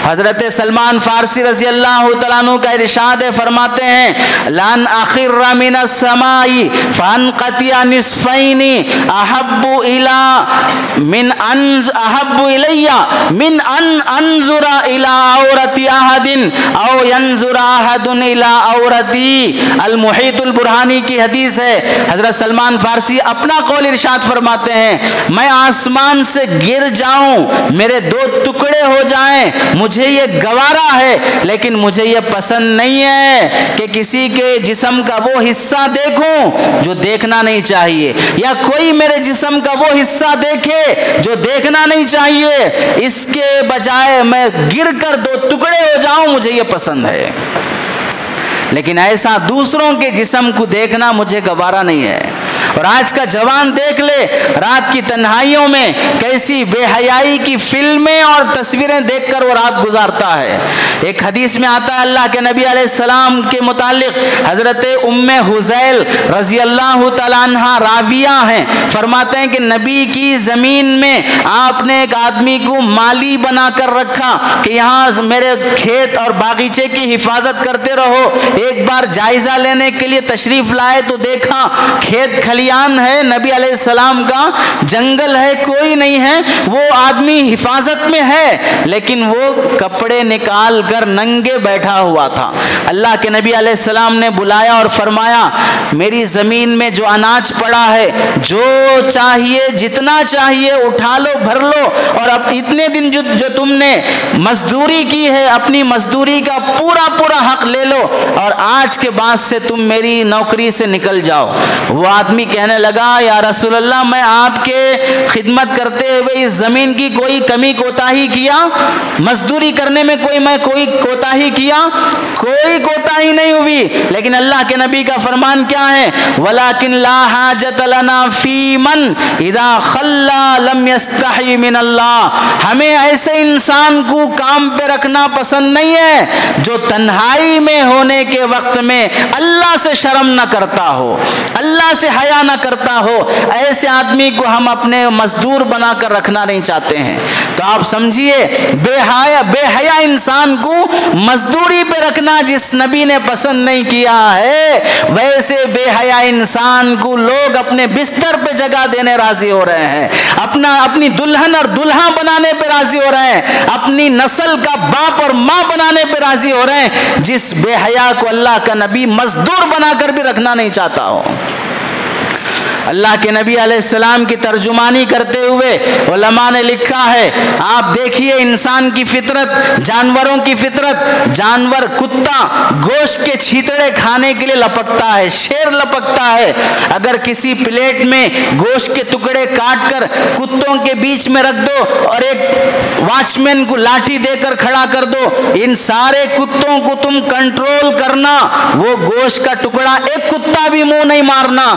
Speaker 1: حضرت سلمان فارسی رضی اللہ تعالیٰ عنہ کا ارشاد ہے، فرماتے ہیں لَأَنْ أَخِرَّ مِنَ السَّمَاءِ فَأَنْقَطِعَ نِصْفَيْنِ أَحَبُّ إِلَيَّ مِنْ أَنْ أَنْظُرَ إِلَىٰ عَوْرَةِ أَحَدٍ أَوْ يَنْظُرَ أَحَدٌ إِلَىٰ عَوْرَتِي. المحیط البرہانی کی حدیث ہے. حضرت سلمان فارسی اپنا قول ارشاد فرماتے ہیں میں آسمان سے گر جاؤں، میرے دو ٹکڑے ہو جائیں، مجھے یہ گوارا ہے، لیکن مجھے یہ پسند نہیں ہے کہ کسی کے جسم کا وہ حصہ دیکھوں جو دیکھنا نہیں چاہیے، یا کوئی میرے جسم کا وہ حصہ دیکھے جو دیکھنا نہیں چاہیے. اس کے بجائے میں گر کر دو ٹکڑے ہو جاؤں، مجھے یہ پسند ہے. لیکن ایسا دوسروں کے جسم کو دیکھنا مجھے گوارا نہیں ہے. اور آج کا جوان دیکھ لے رات کی تنہائیوں میں کیسی بے حیائی کی فلمیں اور تصویریں دیکھ کر وہ رات گزارتا ہے. ایک حدیث میں آتا ہے اللہ کے نبی علیہ السلام کے متعلق، حضرت ام حذیل رضی اللہ تعالیٰ عنہ راویہ ہیں، فرماتے ہیں کہ نبی کی زمین میں آپ نے ایک آدمی کو مالی بنا کر رکھا کہ یہاں میرے کھیت اور باغیچے کی حفاظت کرتے رہو. ایک بار جائزہ لینے کے لیے تشریف لائے تو دیکھا کھیت کھلیان ہے، نبی علیہ السلام کا جنگل ہے، کوئی نہیں ہے. وہ آدمی حفاظت میں ہے لیکن وہ کپڑے نکال کر ننگے بیٹھا ہوا تھا. اللہ کے نبی علیہ السلام نے بلایا اور فرمایا میری زمین میں جو اناج پڑا ہے، جو چاہیے جتنا چاہیے اٹھا لو بھر لو، اور اب اتنے دن جو تم نے مزدوری کی ہے اپنی مزدوری کا پورا پورا حق لے لو، اور آج کے بعد سے تم میری نوکری سے نکل جاؤ. وہ آدمی کہنے لگا یا رسول اللہ میں آپ کے خدمت کرتے ہوئے اس زمین کی کوئی کمی کوتاہی کیا؟ مزدوری کرنے میں میں کوئی کوتاہی کیا؟ کوئی کوتاہی نہیں ہوئی. لیکن اللہ کے نبی کا فرمان کیا ہے؟ وَلَكِنْ لَا حَاجَةَ لَنَا فِي مَنْ إِذَا خَلَّى لَمْ يَسْتَحْيِ مِنَ اللَّهِ. ہمیں ایسے انسان کو کام پہ رکھنا پسند نہیں ہے جو تنہائی میں ہونے کے وقت میں اللہ سے شرم نہ کرتا ہو، اللہ سے حیا نہ کرتا ہو. ایسے آدمی کو ہم اپنے مزدور بنا کر رکھنا نہیں چاہتے ہیں. تو آپ سمجھیے بے حیا انسان کو مزدوری پہ رکھنا جس نبی نے پسند نہیں کیا ہے، ویسے بے حیا انسان کو لوگ اپنے بستر پہ جگہ دینے راضی ہو رہے ہیں، اپنی دلہن اور دلہا بنانے پہ راضی ہو رہے ہیں، اپنی نسل کا باپ اور ماں بنانے پہ راضی ہو رہے ہیں، جس بے حیا کو اللہ کا نبی مزدور بنا کر بھی رکھنا نہیں چاہتا ہو. اللہ کے نبی علیہ السلام کی ترجمانی کرتے ہوئے علماء نے لکھا ہے آپ دیکھیے انسان کی فطرت، جانوروں کی فطرت، جانور کتا گوشت کے چھیتڑے کھانے کے لیے لپکتا ہے، شیر لپکتا ہے. اگر کسی پلیٹ میں گوشت کے ٹکڑے کاٹ کر کتوں کے بیچ میں رکھ دو اور ایک واچ مین کو لاٹھی دے کر کھڑا کر دو، ان سارے کتوں کو تم کنٹرول کرنا، وہ گوشت کا ٹکڑا ایک کتا بھی منہ نہیں مارنا.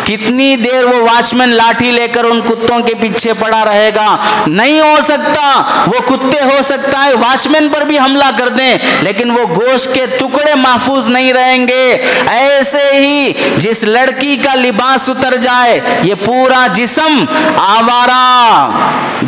Speaker 1: کتنی دیر وہ واچ مین لاٹھی لے کر ان کتوں کے پیچھے پڑا رہے گا؟ نہیں ہو سکتا. وہ کتے ہو سکتا ہے واچ مین پر بھی حملہ کر دیں لیکن وہ گوشت کے ٹکڑے محفوظ نہیں رہیں گے. ایسے ہی جس لڑکی کا لباس اتر جائے یہ پورا جسم آوارہ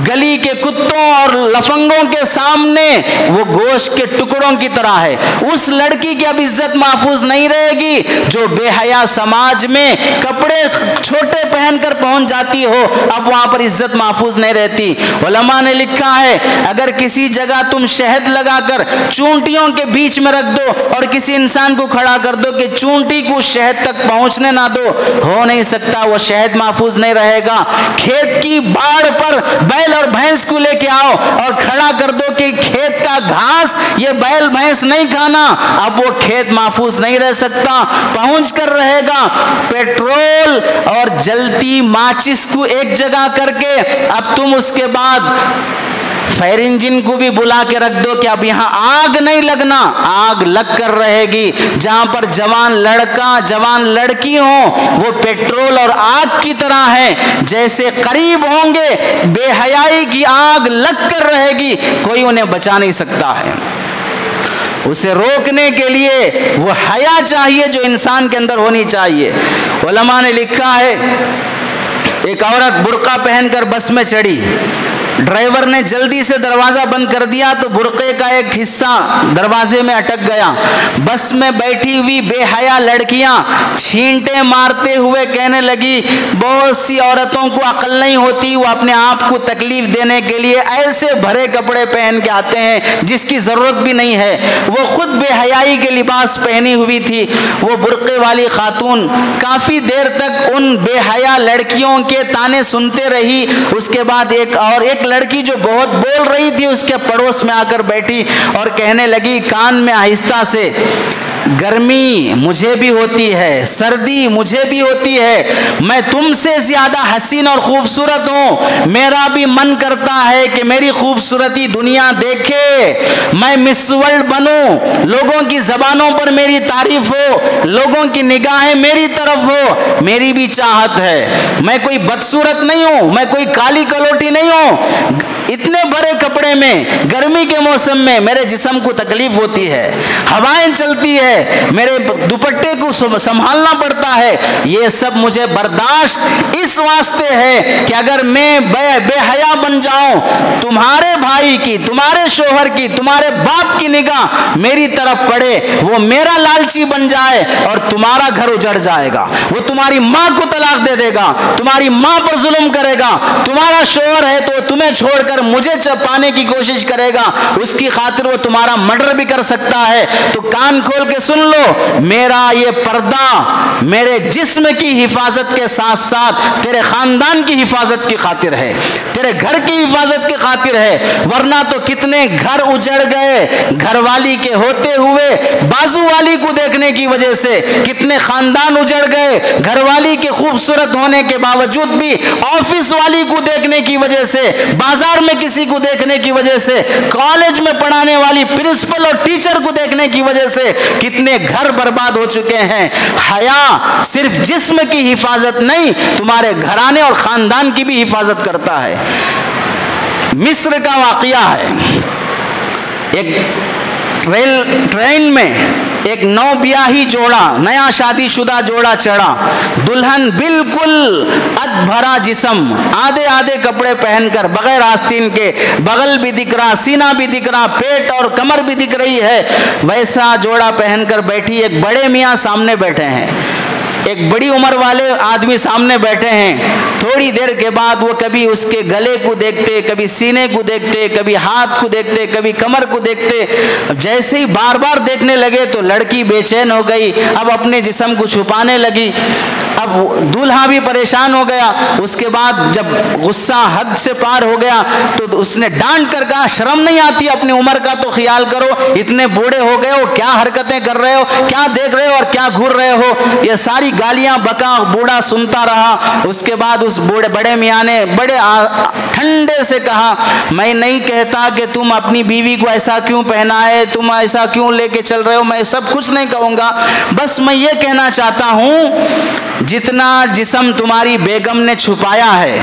Speaker 1: گلی کے کتوں اور لفنگوں کے سامنے وہ گوشت کے ٹکڑوں کی طرح ہے. اس لڑکی کی اب عزت محفوظ نہیں رہے گی جو بے حیا سماج میں کپڑے چھوٹے پہن کر پہنچ جاتی ہو، اب وہاں پر عزت محفوظ نہیں رہتی. علماء نے لکھا ہے اگر کسی جگہ تم شہد لگا کر چونٹیوں کے بیچ میں رکھ دو اور کسی انسان کو کھڑا کر دو کہ چونٹی کو شہد تک پہنچنے نہ دو، ہو نہیں سکتا، وہ شہد محفوظ نہیں رہے گا. کھیت کی باڑ پر بیل اور بھینس کو لے کے آؤ اور کھڑا کر دو کہ کھیت کا گھاس یہ بیل بھینس نہیں کھانا، اب وہ کھیت محفوظ نہیں رہ سکتا، پہنچ کر رہے گا. پیٹرول اور جلتی ماچس کو ایک جگہ کر کے اب تم اس کے بعد فائر انجن کو بھی بلا کے رکھ دو کہ اب یہاں آگ نہیں لگنا، آگ لگ کر رہے گی. جہاں پر جوان لڑکا جوان لڑکی ہوں وہ پیٹرول اور آگ کی طرح ہیں، جیسے قریب ہوں گے بے حیائی کی آگ لگ کر رہے گی، کوئی انہیں بچا نہیں سکتا ہے. اسے روکنے کے لیے وہ حیا چاہیے جو انسان کے اندر ہونی چاہیے. علماء نے لکھا ہے ایک عورت برقع پہن کر بس میں چڑھی، ڈرائیور نے جلدی سے دروازہ بند کر دیا تو برقعے کا ایک حصہ دروازے میں اٹک گیا۔ بس میں بیٹھی ہوئی بے حیا لڑکیاں چھینٹیں مارتے ہوئے کہنے لگی بہت سی عورتوں کو عقل نہیں ہوتی، وہ اپنے آپ کو تکلیف دینے کے لیے ایسے بھرے کپڑے پہن کے آتے ہیں جس کی ضرورت بھی نہیں ہے۔ وہ خود بے حیائی کے لباس پہنی ہوئی تھی۔ وہ برقعے والی خاتون کافی دیر تک ان بے حیا لڑکیوں کے تانے سنتے رہی۔ اس کے بعد ایک لڑکی جو بہت بول رہی تھی اس کے پڑوس میں آ کر بیٹھی اور کہنے لگی کان میں آہستہ سے، گرمی مجھے بھی ہوتی ہے، سردی مجھے بھی ہوتی ہے، میں تم سے زیادہ حسین اور خوبصورت ہوں، میرا بھی من کرتا ہے کہ میری خوبصورتی دنیا دیکھے، میں مس ورلڈ بنوں، لوگوں کی زبانوں پر میری تعریف ہو، لوگوں کی نگاہیں میری طرف ہو، میری بھی چاہت ہے، میں کوئی بدصورت نہیں ہوں، میں کوئی کالی کلوٹی نہیں ہوں۔ اتنے بڑے کپڑے میں گرمی کے موسم میں میرے جسم کو تکلیف ہوتی ہے، ہوائیں چلتی ہے، میرے دوپٹے کو سنبھالنا پڑتا ہے، یہ سب مجھے برداشت اس واسطے ہے کہ اگر میں بے حیا بن جاؤں، تمہارے بھائی کی، تمہارے شوہر کی، تمہارے باپ کی نگاہ میری طرف پڑے، وہ میرا لالچی بن جائے اور تمہارا گھر اجڑ جائے گا، وہ تمہاری ماں کو طلاق دے دے گا، تمہاری ماں پر ظلم کرے گا، تمہارا شوہر ہے تو تمہیں چھوڑ کر مجھے پانے کی کوشش کرے گا، اس کی خاطر وہ تمہارا مرڈر بھی کر سکتا ہے۔ تو کان کھول کے سن لو، میرا یہ پردہ میرے جسم کی حفاظت کے ساتھ ساتھ تیرے خاندان کی حفاظت کی خاطر ہے، تیرے گھر کی حفاظت کی خاطر ہے، ورنہ تو کتنے گھر اجڑ گئے گھر والی کے ہوتے ہوئے، بازو والی کو دیکھنے کی وجہ سے کتنے خاندان اجڑ گئے گھر والی کے خوبصورت ہونے کے باوجود بھی، آفس والی کو دیکھنے کی وجہ سے، بازار میں کسی کو دیکھنے کی وجہ سے، کالج میں پڑھانے والی پرنسپل اور ٹیچر کو دیکھنے کی وجہ سے کتنے گھر برباد ہو چکے ہیں۔ حیا صرف جسم کی حفاظت نہیں، تمہارے گھرانے اور خاندان کی بھی حفاظت کرتا ہے۔ مصر کا واقعہ ہے، ایک ٹرین میں ایک نو بیاہی جوڑا، نیا شادی شدہ جوڑا چڑھا، دلہن بالکل اد بھرا جسم، آدھے آدھے کپڑے پہن کر، بغیر آستین کے، بغل بھی دکھ رہا، سینہ بھی دکھ رہا، پیٹ اور کمر بھی دکھ رہی ہے، ویسا جوڑا پہن کر بیٹھی۔ ایک بڑے میاں سامنے بیٹھے ہیں، ایک بڑی عمر والے آدمی سامنے بیٹھے ہیں۔ تھوڑی دیر کے بعد وہ کبھی اس کے گلے کو دیکھتے، کبھی سینے کو دیکھتے، کبھی ہاتھ کو دیکھتے، کبھی کمر کو دیکھتے۔ جیسے ہی بار بار دیکھنے لگے تو لڑکی بے چین ہو گئی، اب اپنے جسم کو چھپانے لگی، اب دولہا بھی پریشان ہو گیا۔ اس کے بعد جب غصہ حد سے پار ہو گیا تو اس نے ڈانٹ کر کہا شرم نہیں آتی، اپنی عمر کا تو خیال کرو، اتنے بوڑھے ہو گئے ہو، کیا حرکتیں کر رہے ہو، کیا دیکھ رہے ہو اور کیا گھور رہے ہو۔ یہ ساری گالیاں بکا بوڑھا سنتا رہا۔ اس کے بعد اس بڑے میاں نے بڑے ٹھنڈے سے کہا میں نہیں کہتا کہ تم اپنی بیوی کو ایسا کیوں پہنا ہے، تم ایسا کیوں لے کے چل رہے ہو، میں سب کچھ نہیں کہوں گا، بس میں یہ کہنا چاہتا ہوں جتنا جسم تمہاری بیگم نے چھپایا ہے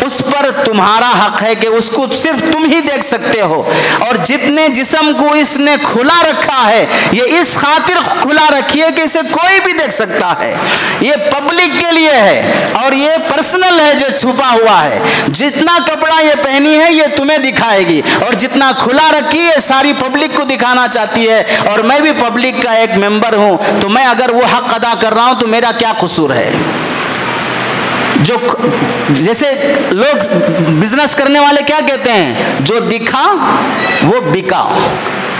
Speaker 1: اس پر تمہارا حق ہے کہ اس کو صرف تم ہی دیکھ سکتے ہو، اور جتنے جسم کو اس نے کھلا رکھا ہے یہ اس خاطر کھلا رکھی ہے کہ اسے کوئی بھی دیکھ سکتا ہے، یہ پبلک کے لیے ہے اور یہ پرسنل ہے جو چھپا ہوا ہے۔ جتنا کپڑا یہ پہنی ہے یہ تمہیں دکھائے گی، اور جتنا کھلا رکھی ہے ساری پبلک کو دکھانا چاہتی ہے، اور میں بھی پبلک کا ایک ممبر ہوں، تو میں اگر وہ حق ادا کر رہا ہوں تو میرا کیا قصور ہے۔ جو جیسے لوگ بزنس کرنے والے کیا کہتے ہیں، جو دکھا وہ بکا،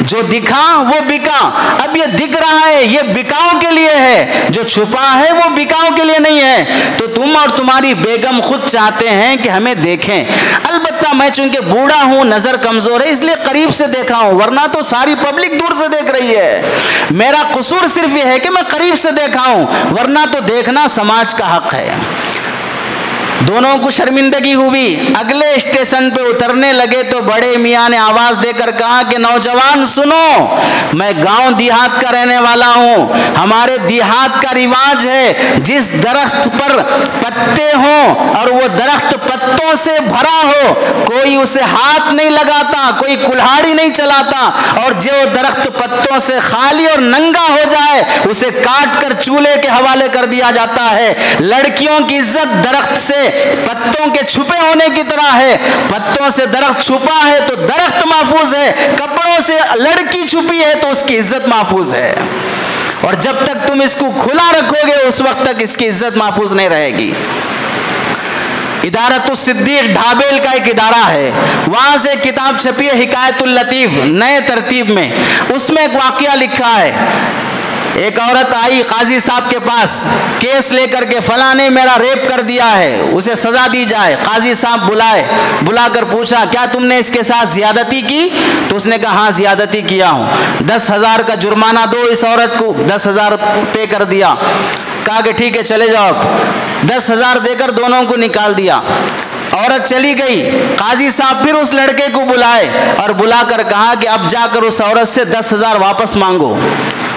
Speaker 1: جو دکھا وہ بکا۔ اب یہ دکھ رہا ہے یہ بکاؤ کے لیے ہے، جو چھپا ہے وہ بکاؤ کے لیے نہیں ہے۔ تو تم اور تمہاری بیگم خود چاہتے ہیں کہ ہمیں دیکھیں، البتہ میں چونکہ بوڑھا ہوں، نظر کمزور ہے، اس لیے قریب سے دیکھا ہوں، ورنہ تو ساری پبلک دور سے دیکھ رہی ہے۔ میرا قصور صرف یہ ہے کہ میں قریب سے دیکھا ہوں، ورنہ تو دیکھنا سماج کا حق ہے۔ دونوں کو شرمندگی ہوئی، اگلے اسٹیشن پہ اترنے لگے تو بڑے میاں نے آواز دے کر کہا کہ نوجوان سنو، میں گاؤں دیہات کا رہنے والا ہوں، ہمارے دیہات کا رواج ہے جس درخت پر پتے ہوں اور وہ درخت پتوں سے بھرا ہو کوئی اسے ہاتھ نہیں لگاتا، کوئی کلہاڑی نہیں چلاتا، اور جو درخت پتوں سے خالی اور ننگا ہو جائے اسے کاٹ کر چولہے کے حوالے کر دیا جاتا ہے۔ لڑکیوں کی عزت درخت سے پتوں کے چھپے ہونے کی طرح ہے، پتوں سے درخت چھپا ہے تو درخت محفوظ ہے، کپڑوں سے لڑکی چھپی ہے تو اس کی عزت محفوظ ہے، اور جب تک تم اس کو کھلا رکھو گے اس وقت تک اس کی عزت محفوظ نہیں رہے گی۔ ادارت الصدیق ڈھابیل کا ایک ادارہ ہے، وہاں سے کتاب چھپی ہے حکایت اللطیف نئے ترتیب میں، اس میں ایک واقعہ لکھا ہے۔ ایک عورت آئی قاضی صاحب کے پاس کیس لے کر کے، فلاں نے میرا ریپ کر دیا ہے، اسے سزا دی جائے۔ قاضی صاحب بلا کر پوچھا کیا تم نے اس کے ساتھ زیادتی کی؟ تو اس نے کہا ہاں زیادتی کیا ہوں۔ 10,000 کا جرمانہ دو اس عورت کو۔ 10,000 پے کر دیا۔ کہا کہ ٹھیک ہے چلے جاؤ۔ 10,000 دے کر دونوں کو نکال دیا۔ عورت چلی گئی۔ قاضی صاحب پھر اس لڑکے کو بلائے اور بلا کر کہا کہ اب جا کر اس عورت سے 10,000 واپس مانگو۔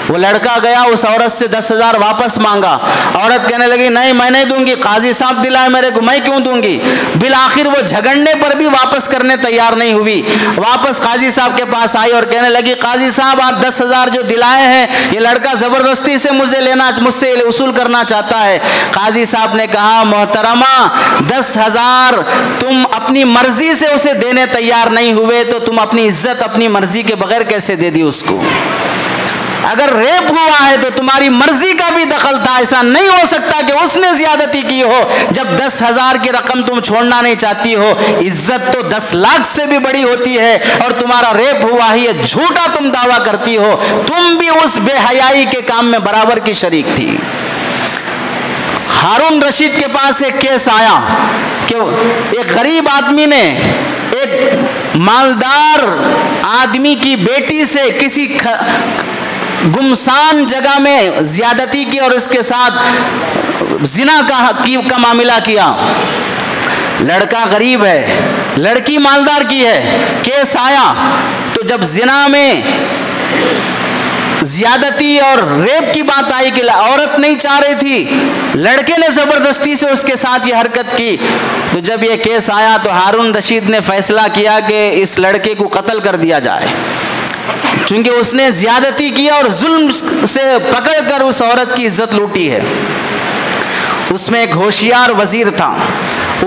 Speaker 1: وہ لڑکا گیا، اس عورت سے 10,000 واپس مانگا۔ عورت کہنے لگی نہیں میں نہیں دوں گی، قاضی صاحب دلائے میرے کو، میں کیوں دوں گی؟ بالآخر وہ جھگڑنے پر بھی واپس کرنے تیار نہیں ہوئی، واپس قاضی صاحب کے پاس آئی اور کہنے لگی قاضی صاحب آپ 10,000 جو دلائے ہیں یہ لڑکا زبردستی سے مجھ سے وصول کرنا چاہتا ہے۔ قاضی صاحب نے کہا محترمہ 10,000 تم اپنی مرضی سے اسے دینے تیار نہیں ہوئے تو تم اپنی عزت اپنی مرضی کے بغیر کیسے دے دی اس کو؟ اگر ریپ ہوا ہے تو تمہاری مرضی کا بھی دخل تھا، ایسا نہیں ہو سکتا کہ اس نے زیادتی کی ہو۔ جب 10,000 کی رقم تم چھوڑنا نہیں چاہتی ہو، عزت تو 10 لاکھ سے بھی بڑی ہوتی ہے، اور تمہارا ریپ ہوا ہی ہے، جھوٹا تم دعویٰ کرتی ہو، تم بھی اس بے حیائی کے کام میں برابر کی شریک تھی۔ ہارون رشید کے پاس ایک کیس آیا کہ ایک غریب آدمی نے ایک مالدار آدمی کی بیٹی سے کسی گمسان جگہ میں زیادتی کی اور اس کے ساتھ زنا کا معاملہ کیا۔ لڑکا غریب ہے، لڑکی مالدار کی ہے۔ کیس آیا تو جب زنا میں زیادتی اور ریپ کی بات آئی کہ عورت نہیں چاہ رہی تھی، لڑکے نے زبردستی سے اس کے ساتھ یہ حرکت کی، تو جب یہ کیس آیا تو ہارون رشید نے فیصلہ کیا کہ اس لڑکے کو قتل کر دیا جائے، چونکہ اس نے زیادتی کیا اور ظلم سے پکڑ کر اس عورت کی عزت لوٹی ہے۔ اس میں ایک ہوشیار وزیر تھا،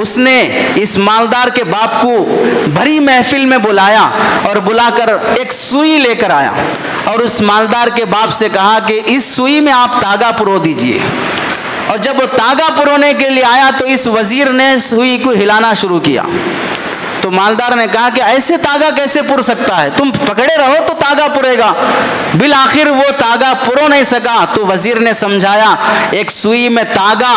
Speaker 1: اس نے اس مالدار کے باپ کو بھری محفل میں بلایا اور بلا کر ایک سوئی لے کر آیا اور اس مالدار کے باپ سے کہا کہ اس سوئی میں آپ تاگا پرو دیجئے۔ اور جب وہ تاگا پرونے کے لیے آیا تو اس وزیر نے سوئی کو ہلانا شروع کیا، تو مالدار نے کہا کہ ایسے تاگا کیسے پر سکتا ہے، تم پکڑے رہو تو تاگا پرے گا۔ بالآخر وہ تاگا پرو نہیں سکا تو وزیر نے سمجھایا ایک سوئی میں تاگا،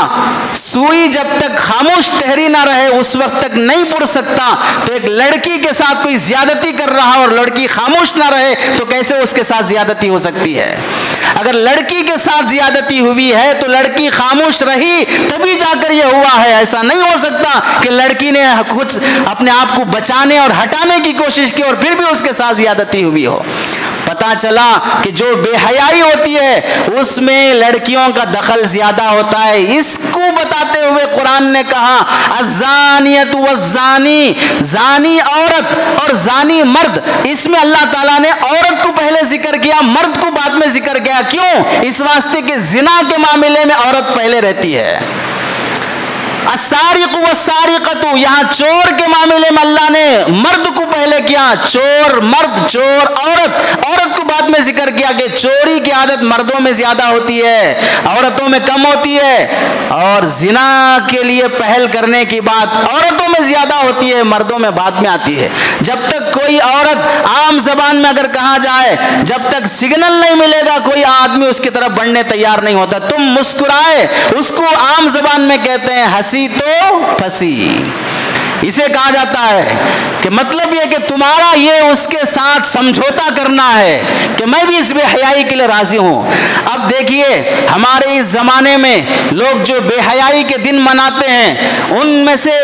Speaker 1: سوئی جب تک خاموش ٹھہری نہ رہے اس وقت تک نہیں پر سکتا، تو ایک لڑکی کے ساتھ کوئی زیادتی کر رہا اور لڑکی خاموش نہ رہے تو کیسے اس کے ساتھ زیادتی ہو سکتی ہے؟ اگر لڑکی کے ساتھ زیادتی ہوئی ہے تو لڑکی خاموش رہی تبھی جا کر یہ ہوا ہے، ایسا نہیں ہو سکتا کہ لڑکی نے کچھ اپنے آپ کو بچانے اور ہٹانے کی کوشش کی اور پھر بھی اس کے ساتھ زیادتی ہوئی ہو۔ پتا چلا کہ جو بے حیائی ہوتی ہے اس میں لڑکیوں کا دخل زیادہ ہوتا ہے۔ اس کو بتاتے ہوئے قرآن نے کہا الزانیۃ والزانی، زانی عورت اور زانی مرد، اس میں اللہ تعالیٰ نے عورت کو پہلے ذکر کیا، مرد کو بعد میں ذکر کیا۔ کیوں؟ اس واسطے کہ زنا کے معاملے میں عورت پہلے رہتی ہے۔ السارق والسارقۃ، یہاں چور کے معاملے میں اللہ نے مرد کو پہلے کیا، چور مرد، چور عورت، عورت کو بعد میں ذکر کیا کہ چوری کی عادت مردوں میں زیادہ ہوتی ہے، عورتوں میں کم ہوتی ہے، اور زنا کے لیے پہل کرنے کی بات عورتوں میں زیادہ ہوتی ہے، مردوں میں بعد میں آتی ہے۔ جب تک کوئی عورت عام زبان میں اگر کہا جائے، جب تک سگنل نہیں ملے گا کوئی آدمی اس کی طرف بڑھنے تیار نہیں ہوتا۔ تم مسکرائے، اس کو عام زبان میں کہتے ہیں ہنسی تو پھنسی، اسے کہا جاتا ہے کہ مطلب یہ کہ تمہارا یہ اس کے ساتھ سمجھوتا کرنا ہے کہ میں بھی اس بے حیائی کے لیے راضی ہوں۔ اب دیکھیے ہمارے اس زمانے میں لوگ جو بے حیائی کے دن مناتے ہیں ان میں سے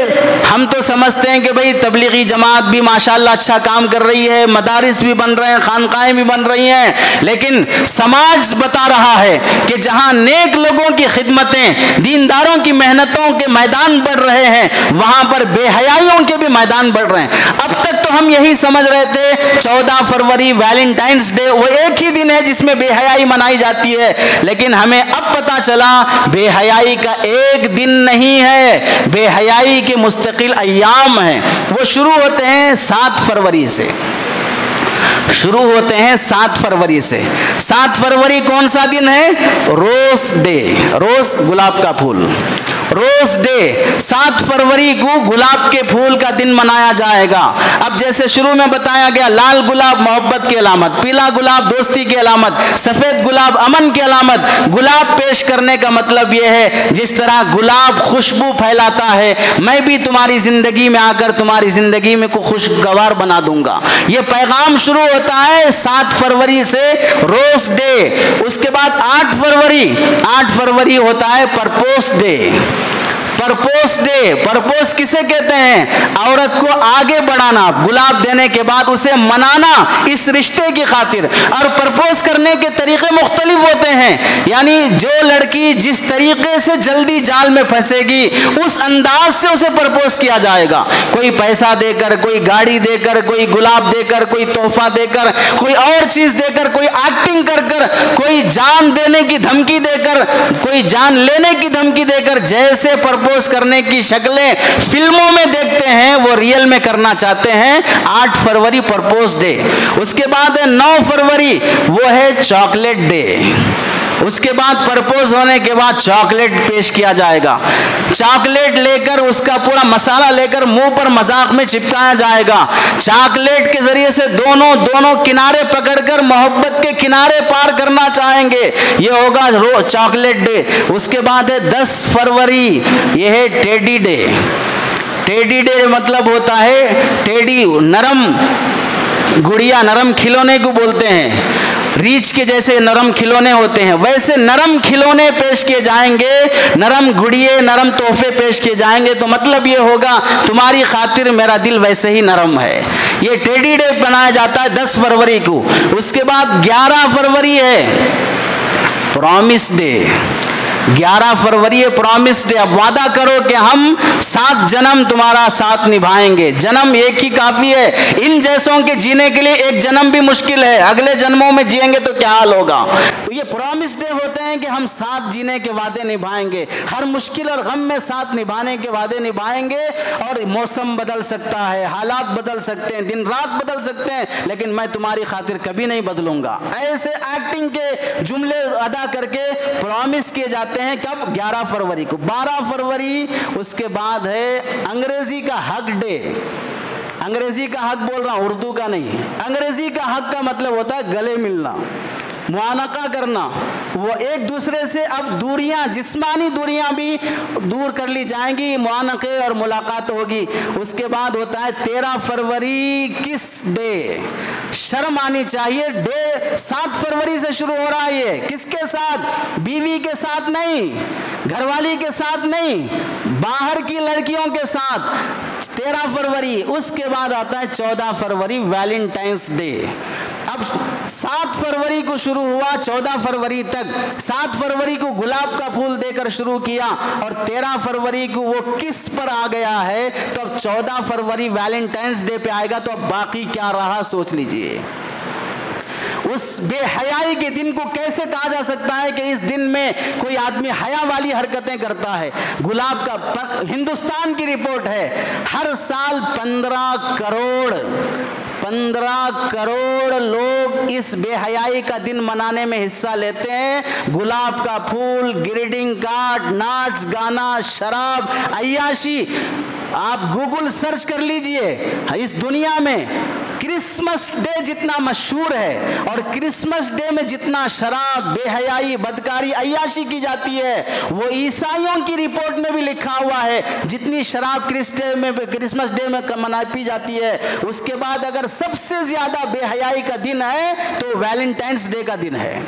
Speaker 1: ہم تو سمجھتے ہیں کہ بھئی تبلیغی جماعت بھی ماشاءاللہ اچھا کام کر رہی ہے، مدارس بھی بن رہے ہیں، خانقاہیں بھی بن رہی ہیں، لیکن سماج بتا رہا ہے کہ جہاں نیک لوگوں کی خدمتیں، دینداروں کی محنتوں کے میدان بڑھ رہے ہیں، وہاں پر بے حیائی حیائیوں کے بھی میدان بڑھ رہے ہیں۔ اب تک تو ہم یہی سمجھ رہے تھے 14 فروری ویلنٹائنس ڈے وہ ایک ہی دن ہے جس میں بے حیائی منائی جاتی ہے، لیکن ہمیں اب پتہ چلا بے حیائی کا ایک دن نہیں ہے، بے حیائی کے مستقل ایام ہیں۔ وہ شروع ہوتے ہیں 7 فروری سے، شروع ہوتے ہیں 7 فروری سے۔ 7 فروری کون سا دن ہے؟ روز ڈے، روز گلاب کا پھول، روز ڈے 7 فروری کو گلاب کے پھول کا دن منایا جائے گا۔ اب جیسے شروع میں بتایا گیا لال گلاب محبت کی علامت، پیلا گلاب دوستی کی علامت، سفید گلاب امن کی علامت۔ گلاب پیش کرنے کا مطلب یہ ہے جس طرح گلاب خوشبو پھیلاتا ہے، میں بھی تمہاری زندگی میں آ کر تمہاری زندگی میں کو خوشگوار بنا دوں گا۔ یہ پیغام شروع ہوتا ہے 7 فروری سے روز ڈے۔ اس کے بعد 8 فروری ہوتا ہے propose day. Propose day, propose کسے کہتے ہیں؟ عورت کو آگے بڑھانا، گلاب دینے کے بعد اسے منانا اس رشتے کی خاطر۔ اور پرپوز کرنے کے طریقے مختلف ہوتے ہیں، یعنی جو لڑکی جس طریقے سے جلدی جال میں پھنسے گی اس انداز سے اسے پرپوز کیا جائے گا۔ کوئی پیسہ دے کر، کوئی گاڑی دے کر، کوئی گلاب دے کر، کوئی تحفہ دے کر، کوئی اور چیز دے کر، کوئی ایکٹنگ کر کر، کوئی جان دینے کی دھمکی دے کر، کوئی جان لینے کی دھمکی دے کر، جیسے پرپوز کرنے کی شکلیں فلموں میں دیکھتے ہیں وہ ریئل میں کرنا چاہتے ہیں۔ 8 فروری پرپوز ڈے۔ اس کے بعد 9 فروری وہ ہے چاکلیٹ ڈے۔ اس کے بعد پرپوز ہونے کے بعد چاکلیٹ پیش کیا جائے گا، چاکلیٹ لے کر اس کا پورا مسالہ لے کر منہ پر مذاق میں چپکایا جائے گا۔ چاکلیٹ کے ذریعے سے دونوں کنارے پکڑ کر محبت کے کنارے پار کرنا چاہیں گے، یہ ہوگا چاکلیٹ ڈے۔ اس کے بعد ہے 10 فروری، یہ ہے ٹیڈی ڈے۔ ٹیڈی ڈے مطلب ہوتا ہے ٹیڈی، نرم گڑیا، نرم کھلونے کو بولتے ہیں۔ ریچھ کے جیسے نرم کھلونے ہوتے ہیں ویسے نرم کھلونے پیش کیے جائیں گے، نرم گڑیے، نرم تحفے پیش کیے جائیں گے، تو مطلب یہ ہوگا تمہاری خاطر میرا دل ویسے ہی نرم ہے۔ یہ ٹیڈی ڈے منایا جاتا ہے 10 فروری کو۔ اس کے بعد 11 فروری ہے پرامس ڈے۔ 11 فروری پرامس ڈے۔ اب وعدہ کرو کہ ہم 7 جنم تمہارا ساتھ نبھائیں گے۔ جنم ایک ہی کافی ہے، ان جیسوں کے جینے کے لیے ایک جنم بھی مشکل ہے، اگلے جنموں میں جئیں گے تو کیا حال ہوگا۔ تو یہ پرامس ڈے ہوتے ہیں کہ ہم ساتھ جینے کے وعدے نبھائیں گے، ہر مشکل اور غم میں ساتھ نبھانے کے وعدے نبھائیں گے۔ اور موسم بدل سکتا ہے، حالات بدل سکتے ہیں، دن رات بدل سکتے ہیں، لیکن میں تمہاری خاطر کبھی نہیں بدلوں گا۔ ایسے ایکٹنگ کے جملے ادا کر کے پرامس کیے جاتے ہیں۔ کب؟ 11 فروری کو۔ 12 فروری اس کے بعد ہے انگریزی کا حق ڈے۔ انگریزی کا حق بول رہا ہوں، اردو کا نہیں۔ انگریزی کا حق کا مطلب ہوتا ہے گلے ملنا، معانقہ کرنا۔ وہ ایک دوسرے سے اب دوریاں، جسمانی دوریاں بھی دور کر لی جائیں گی، معانقے اور ملاقات ہوگی۔ اس کے بعد ہوتا ہے 13 فروری کس ڈے۔ شرم آنی چاہیے، ڈے 7 فروری سے شروع ہو رہا ہے۔ یہ کس کے ساتھ؟ بیوی کے ساتھ نہیں، گھر والی کے ساتھ نہیں، باہر کی لڑکیوں کے ساتھ 13 فروری۔ اس کے بعد آتا ہے 14 فروری ویلنٹائنس ڈے۔ اب 7 فروری کو شروع ہوا 14 فروری تک، 7 فروری کو گلاب کا پھول دے کر شروع کیا اور 13 فروری کو وہ کس پر آ گیا ہے، تو اب 14 فروری ویلنٹائنس ڈے پہ آئے گا، تو اب باقی کیا رہا سوچ لیجئے۔ اس بے حیائی کے دن کو کیسے کہا جا سکتا ہے کہ اس دن میں کوئی آدمی حیا والی حرکتیں کرتا ہے؟ گلاب کا ہندوستان کی رپورٹ ہے، ہر سال 15 کروڑ لوگ اس بے حیائی کا دن منانے میں حصہ لیتے ہیں۔ گلاب کا پھول، گریٹنگ کارڈ، ناچ گانا، شراب، عیاشی، آپ گوگل سرچ کر لیجئے۔ اس دنیا میں کرسمس ڈے جتنا مشہور ہے اور کرسمس ڈے میں جتنا شراب، بے حیائی، بدکاری، عیاشی کی جاتی ہے، وہ عیسائیوں کی رپورٹ میں بھی لکھا ہوا ہے۔ جتنی شراب کرسمس ڈے میں پی جاتی ہے، اس کے بعد اگر سب سے زیادہ بے حیائی کا دن ہے تو ویلنٹائنس ڈے کا دن ہے،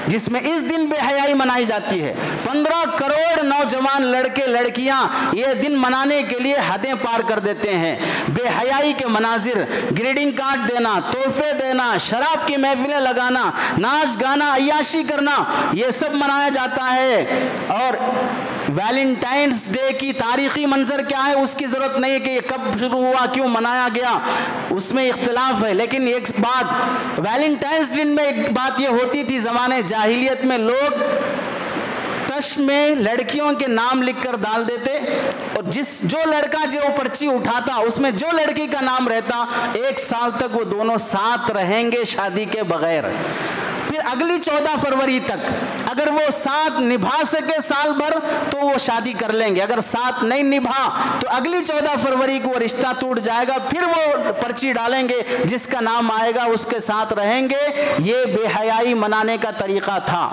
Speaker 1: جس میں اس دن بے حیائی منائی جاتی ہے۔ 15 کروڑ نوجوان لڑکے لڑکیاں یہ دن منانے کے لیے حدیں پار کر دیتے ہیں۔ بے حیائی کے مناظر، گریڈنگ کارڈ دینا، تحفے دینا، شراب کی محفلیں لگانا، ناچ گانا، عیاشی کرنا، یہ سب منایا جاتا ہے۔ اور ویلنٹائنس ڈے کی تاریخی منظر کیا ہے اس کی ضرورت نہیں ہے کہ یہ کب شروع ہوا، کیوں منایا گیا، اس میں اختلاف ہے. لیکن ایک بات، ویلنٹائنس ڈے میں ایک بات یہ ہوتی تھی زمانے جاہلیت میں، لوگ تش میں لڑکیوں کے نام لکھ کر ڈال دیتے، اور جو لڑکا جو پرچی اٹھاتا اس میں جو لڑکی کا نام رہتا 1 سال تک وہ دونوں ساتھ رہیں گے شادی کے بغیر. پھر اگلی 14 فروری تک اگر وہ ساتھ نبھا سکے سال بھر تو وہ شادی کر لیں گے، اگر ساتھ نہیں نبھا تو اگلی 14 فروری کو وہ رشتہ ٹوٹ جائے گا، پھر وہ پرچی ڈالیں گے، جس کا نام آئے گا اس کے ساتھ رہیں گے. یہ بے حیائی منانے کا طریقہ تھا،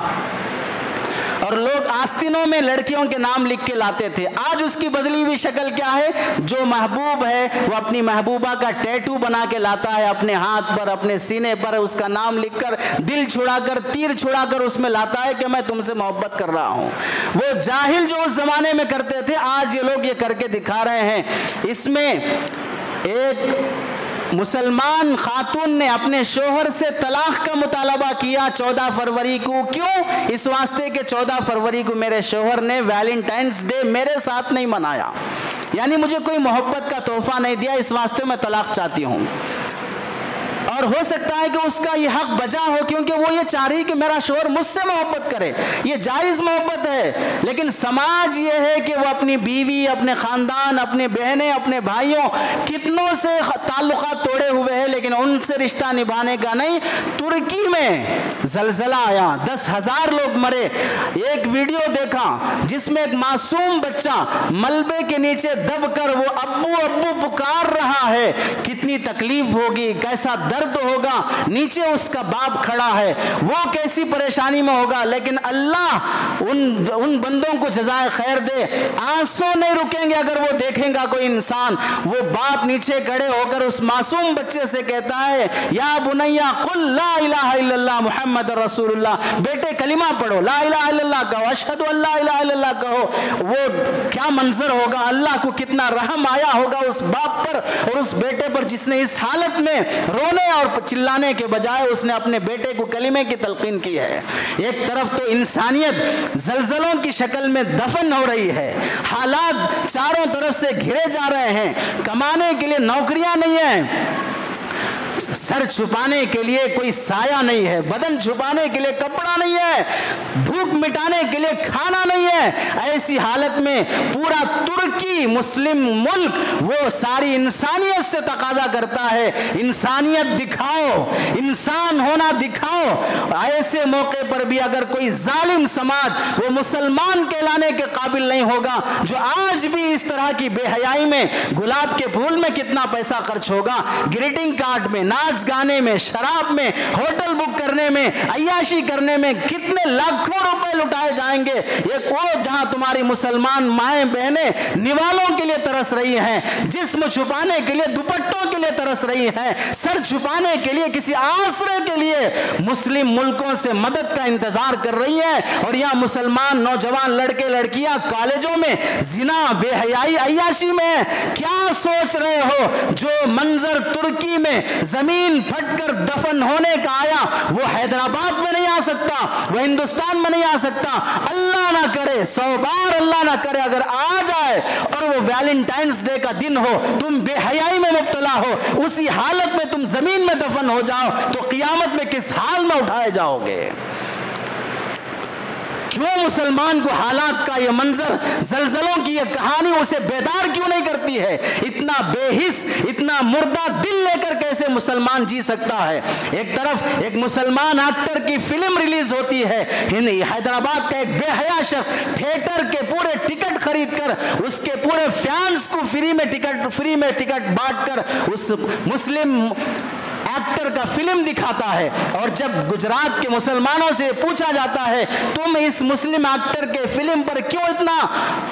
Speaker 1: اور لوگ آستینوں میں لڑکیوں کے نام لکھ کے لاتے تھے. آج اس کی بدلی ہوئی شکل کیا ہے؟ جو محبوب ہے وہ اپنی محبوبہ کا ٹیٹو بنا کے لاتا ہے اپنے ہاتھ پر، اپنے سینے پر، اس کا نام لکھ کر، دل چھڑا کر، تیر چھڑا کر اس میں لاتا ہے کہ میں تم سے محبت کر رہا ہوں. وہ جاہل جو اس زمانے میں کرتے تھے آج یہ لوگ یہ کر کے دکھا رہے ہیں. اس میں ایک مسلمان خاتون نے اپنے شوہر سے طلاق کا مطالبہ کیا 14 فروری کو. کیوں؟ اس واسطے کہ 14 فروری کو میرے شوہر نے ویلنٹائنس ڈے میرے ساتھ نہیں منایا، یعنی مجھے کوئی محبت کا تحفہ نہیں دیا، اس واسطے میں طلاق چاہتی ہوں. اور ہو سکتا ہے کہ اس کا یہ حق بجا ہو، کیونکہ وہ یہ چاہ رہی کہ میرا شوہر مجھ سے محبت کرے، یہ جائز محبت ہے. لیکن سماج یہ ہے کہ وہ اپنی بیوی، اپنے خاندان، اپنے بہنیں، اپنے بھائیوں، کتنوں سے تعلقات توڑے ہوئے ہیں لیکن ان سے رشتہ نبھانے کا نہیں. ترکی میں زلزلہ آیا، 10,000 لوگ مرے. ایک ویڈیو دیکھا جس میں ایک معصوم بچہ ملبے کے نیچے دب کر وہ ابو ابو پکار رہا ہے. کتنی تکلیف ہوگی، کیسا درد ہوگا، نیچے اس کا باپ کھڑا ہے، وہ کیسی پریشانی میں ہوگا. لیکن اللہ ان بندوں کو جزائے خیر دے، آنسو نہیں رکیں گے اگر وہ دیکھیں گا کوئی انسان. وہ باپ نیچے کھڑے ہو کر اس معصوم بچے سے کہتا ہے یا بنیا قل لا الہ الا اللہ محمد رسول اللہ، بیٹے کلمہ پڑھو، لا الہ الا اللہ کہو، اشہد ان لا الہ الا اللہ کہو. وہ کیا منظر ہوگا، اللہ کو کتنا رحم آیا ہوگا اس باپ پر اور اس بیٹے پر جس نے اس حالت میں رونے اور چلانے کے بجائے اس نے اپنے بیٹے کو کلمے کی تلقین کی ہے. ایک طرف تو انسانیت زلزلوں کی شکل میں دفن ہو رہی ہے، حالات چاروں طرف سے گھرے جا رہے ہیں، کمانے کے لیے نوکریاں نہیں ہیں، سر چھپانے کے لیے کوئی سایہ نہیں ہے، بدن چھپانے کے لیے کپڑا نہیں ہے، بھوک مٹانے کے لیے کھانا نہیں ہے. ایسی حالت میں پورا ترکی مسلم ملک وہ ساری انسانیت سے تقاضا کرتا ہے انسانیت دکھاؤ، انسان ہونا دکھاؤ. ایسے موقع پر بھی اگر کوئی ظالم سماج وہ مسلمان کہلانے کے قابل نہیں ہوگا، جو آج بھی اس طرح کی بے حیائی میں، گلاب کے پھول میں کتنا پیسہ خرچ ہوگا، گریٹنگ کارڈ میں، ناچ گانے میں، شراب میں، ہوٹل بک کرنے میں، عیاشی کرنے میں کتنے لاکھوں روپے لٹائے جائیں گے. ایک وہ جہاں تمہاری مسلمان مائیں بہنیں نوالوں کے لیے ترس رہی ہیں، جسم چھپانے کے لیے دوپٹوں کے لیے ترس رہی ہیں، سر چھپانے کے لیے کسی آسرے کے لیے مسلم ملکوں سے مدد کا انتظار کر رہی ہیں. اور یہاں مسلمان نوجوان لڑکے لڑکیاں کالجوں میں زنا، بے حیائی، عیاشی میں. کیا سوچ رہے ہو؟ جو منظر ترکی میں زمین پھٹ کر دفن ہونے کا آیا وہ حیدرآباد میں نہیں آ سکتا، وہ ہندوستان میں نہیں آ سکتا. اللہ نہ کرے، 100 بار اللہ نہ کرے اگر آ جائے اور وہ ویلنٹائنس ڈے کا دن ہو، تم بے حیائی میں مبتلا ہو، اسی حالت میں تم زمین میں دفن ہو جاؤ تو قیامت میں کس حال میں اٹھائے جاؤ گے؟ کیوں مسلمان کو حالات کا یہ منظر، زلزلوں کی یہ کہانی اسے بیدار کیوں نہیں کرتی ہے؟ اتنا بے حس، اتنا مردہ دل لے کر کیسے مسلمان جی سکتا ہے؟ ایک طرف ایک مسلمان ایکٹر کی فلم ریلیز ہوتی ہے، حیدرآباد کا ایک بے حیا شخص تھیٹر کے پورے ٹکٹ خرید کر اس کے پورے فینس کو فری میں ٹکٹ بانٹ کر اس مسلم ایکٹر کا فلم دکھاتا ہے. اور جب گجرات کے مسلمانوں سے پوچھا جاتا ہے تم اس مسلم ایکٹر کے فلم پر کیوں اتنا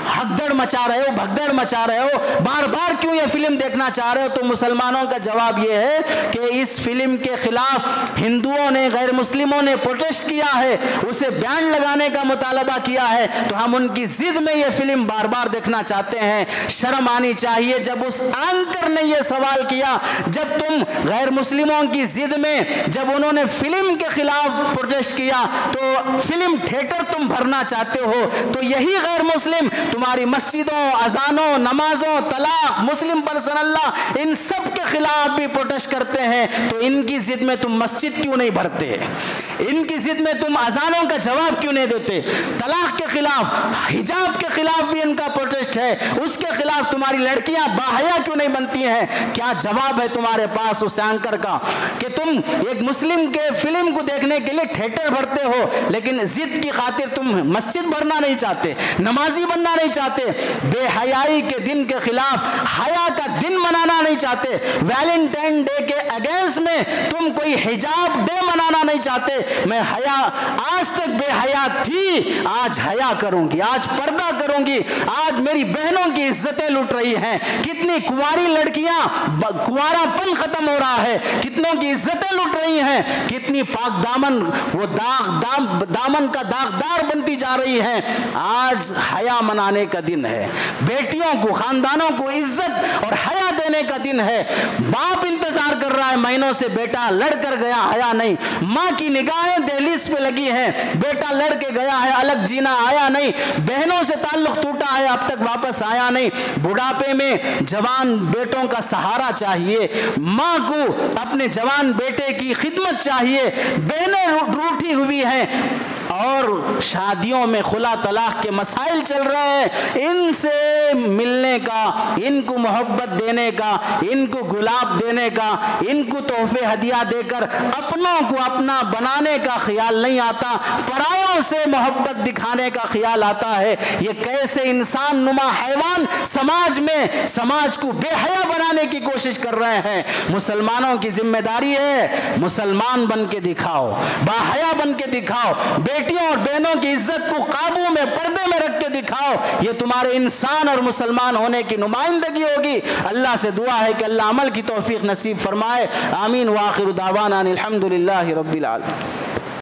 Speaker 1: ہگدڑ مچا رہے ہو، بھگدڑ مچا رہے ہو، بار بار کیوں یہ فلم دیکھنا چاہ رہے ہو، تو مسلمانوں کا جواب یہ ہے کہ اس فلم کے خلاف ہندوؤں نے، غیر مسلموں نے پروٹیسٹ کیا ہے، اسے بین لگانے کا مطالبہ کیا ہے، تو ہم ان کی ضد میں یہ فلم بار بار دیکھنا چاہتے ہیں. شرم آنی چاہیے جب اس اینکر نے یہ سوال کیا، جب تم غیر مسلموں مسلموں کی ضد میں جب انہوں نے فلم کے خلاف پروٹیسٹ کیا تو فلم تھیٹر تم بھرنا چاہتے ہو، تو یہی غیر مسلم تمہاری مسجدوں، اذانوں، نمازوں، طلاق، مسلم پرسن اللہ، ان سب کے خلاف بھی پروٹیسٹ کرتے ہیں، تو ان کی ضد میں تم مسجد کیوں نہیں بھرتے؟ ان کی ضد میں تم اذانوں کا جواب کیوں نہیں دیتے؟ طلاق کے خلاف، حجاب کے خلاف بھی ان کا پروٹیسٹ ہے، اس کے خلاف تمہاری لڑکیاں باحیا کیوں نہیں بنتی ہیں؟ کیا جواب ہے تمہارے پاس اس اینکر کا کہ تم ایک مسلم کے فلم کو دیکھنے کے لیے تھیٹر بھرتے ہو، لیکن ضد کی خاطر تم مسجد بھرنا نہیں چاہتے، نمازی بننا نہیں چاہتے، بے حیائی کے دن کے خلاف حیا کا دن منانا نہیں چاہتے، ویلنٹائن ڈے کے اگینسٹ میں تم کوئی حجاب ڈے منانا نہیں چاہتے؟ میں حیا آج تک بے حیا تھی، آج حیا کروں گی، آج پردہ کروں گی، آج میری بہنوں کی عزتیں لٹ رہی ہیں، کتنی کنواری لڑکیاں، کنوارا پن ختم ہو رہا ہے، کتنوں کی عزتیں لٹ رہی ہیں، کتنی پاک دامن وہ دامن کا داغدار بنتی جا رہی ہیں۔ آج حیا منانے کا دن ہے، بیٹیوں کو، خاندانوں کو عزت اور حیا دینے کا دن ہے۔ باپ انتظار کر رہا ہے مہینوں سے، بیٹا لڑ کر گیا، حیا نہیں، ماں کی نگاہیں دہلیز پہ لگی ہیں، بیٹا لڑ کے گیا ہے، الگ جینا آیا نہیں، بہنوں سے تعلق ٹوٹا ہے، اب تک واپس آیا نہیں، بڑھاپے میں جوان بیٹوں کا سہارا چاہیے، ماں کو اپنے جوان بیٹے کی خدمت چاہیے، بہنیں روٹھی ہوئی ہیں اور شادیوں میں خلا طلاق کے مسائل چل رہے ہیں، ان سے ملنے کا، ان کو محبت دینے کا، ان کو گلاب دینے کا، ان کو تحفے ہدیہ دے کر اپنوں کو اپنا بنانے کا خیال نہیں آتا، پرایوں سے محبت دکھانے کا خیال آتا ہے۔ یہ کیسے انسان نما حیوان سماج میں سماج کو بے حیا بنانے کی کوشش کر رہے ہیں۔ مسلمانوں کی ذمہ داری ہے، مسلمان بن کے دکھاؤ، باحیا بن کے دکھاؤ، بیٹیوں اور بہنوں کی عزت کو قابو میں، پردے میں رکھ کے دکھاؤ، یہ تمہارے انسان اور مسلمان ہونے کی نمائندگی ہوگی۔ اللہ سے دعا ہے کہ اللہ عمل کی توفیق نصیب فرمائے، آمین۔ وآخر دعوانا الحمدللہ رب العالمین۔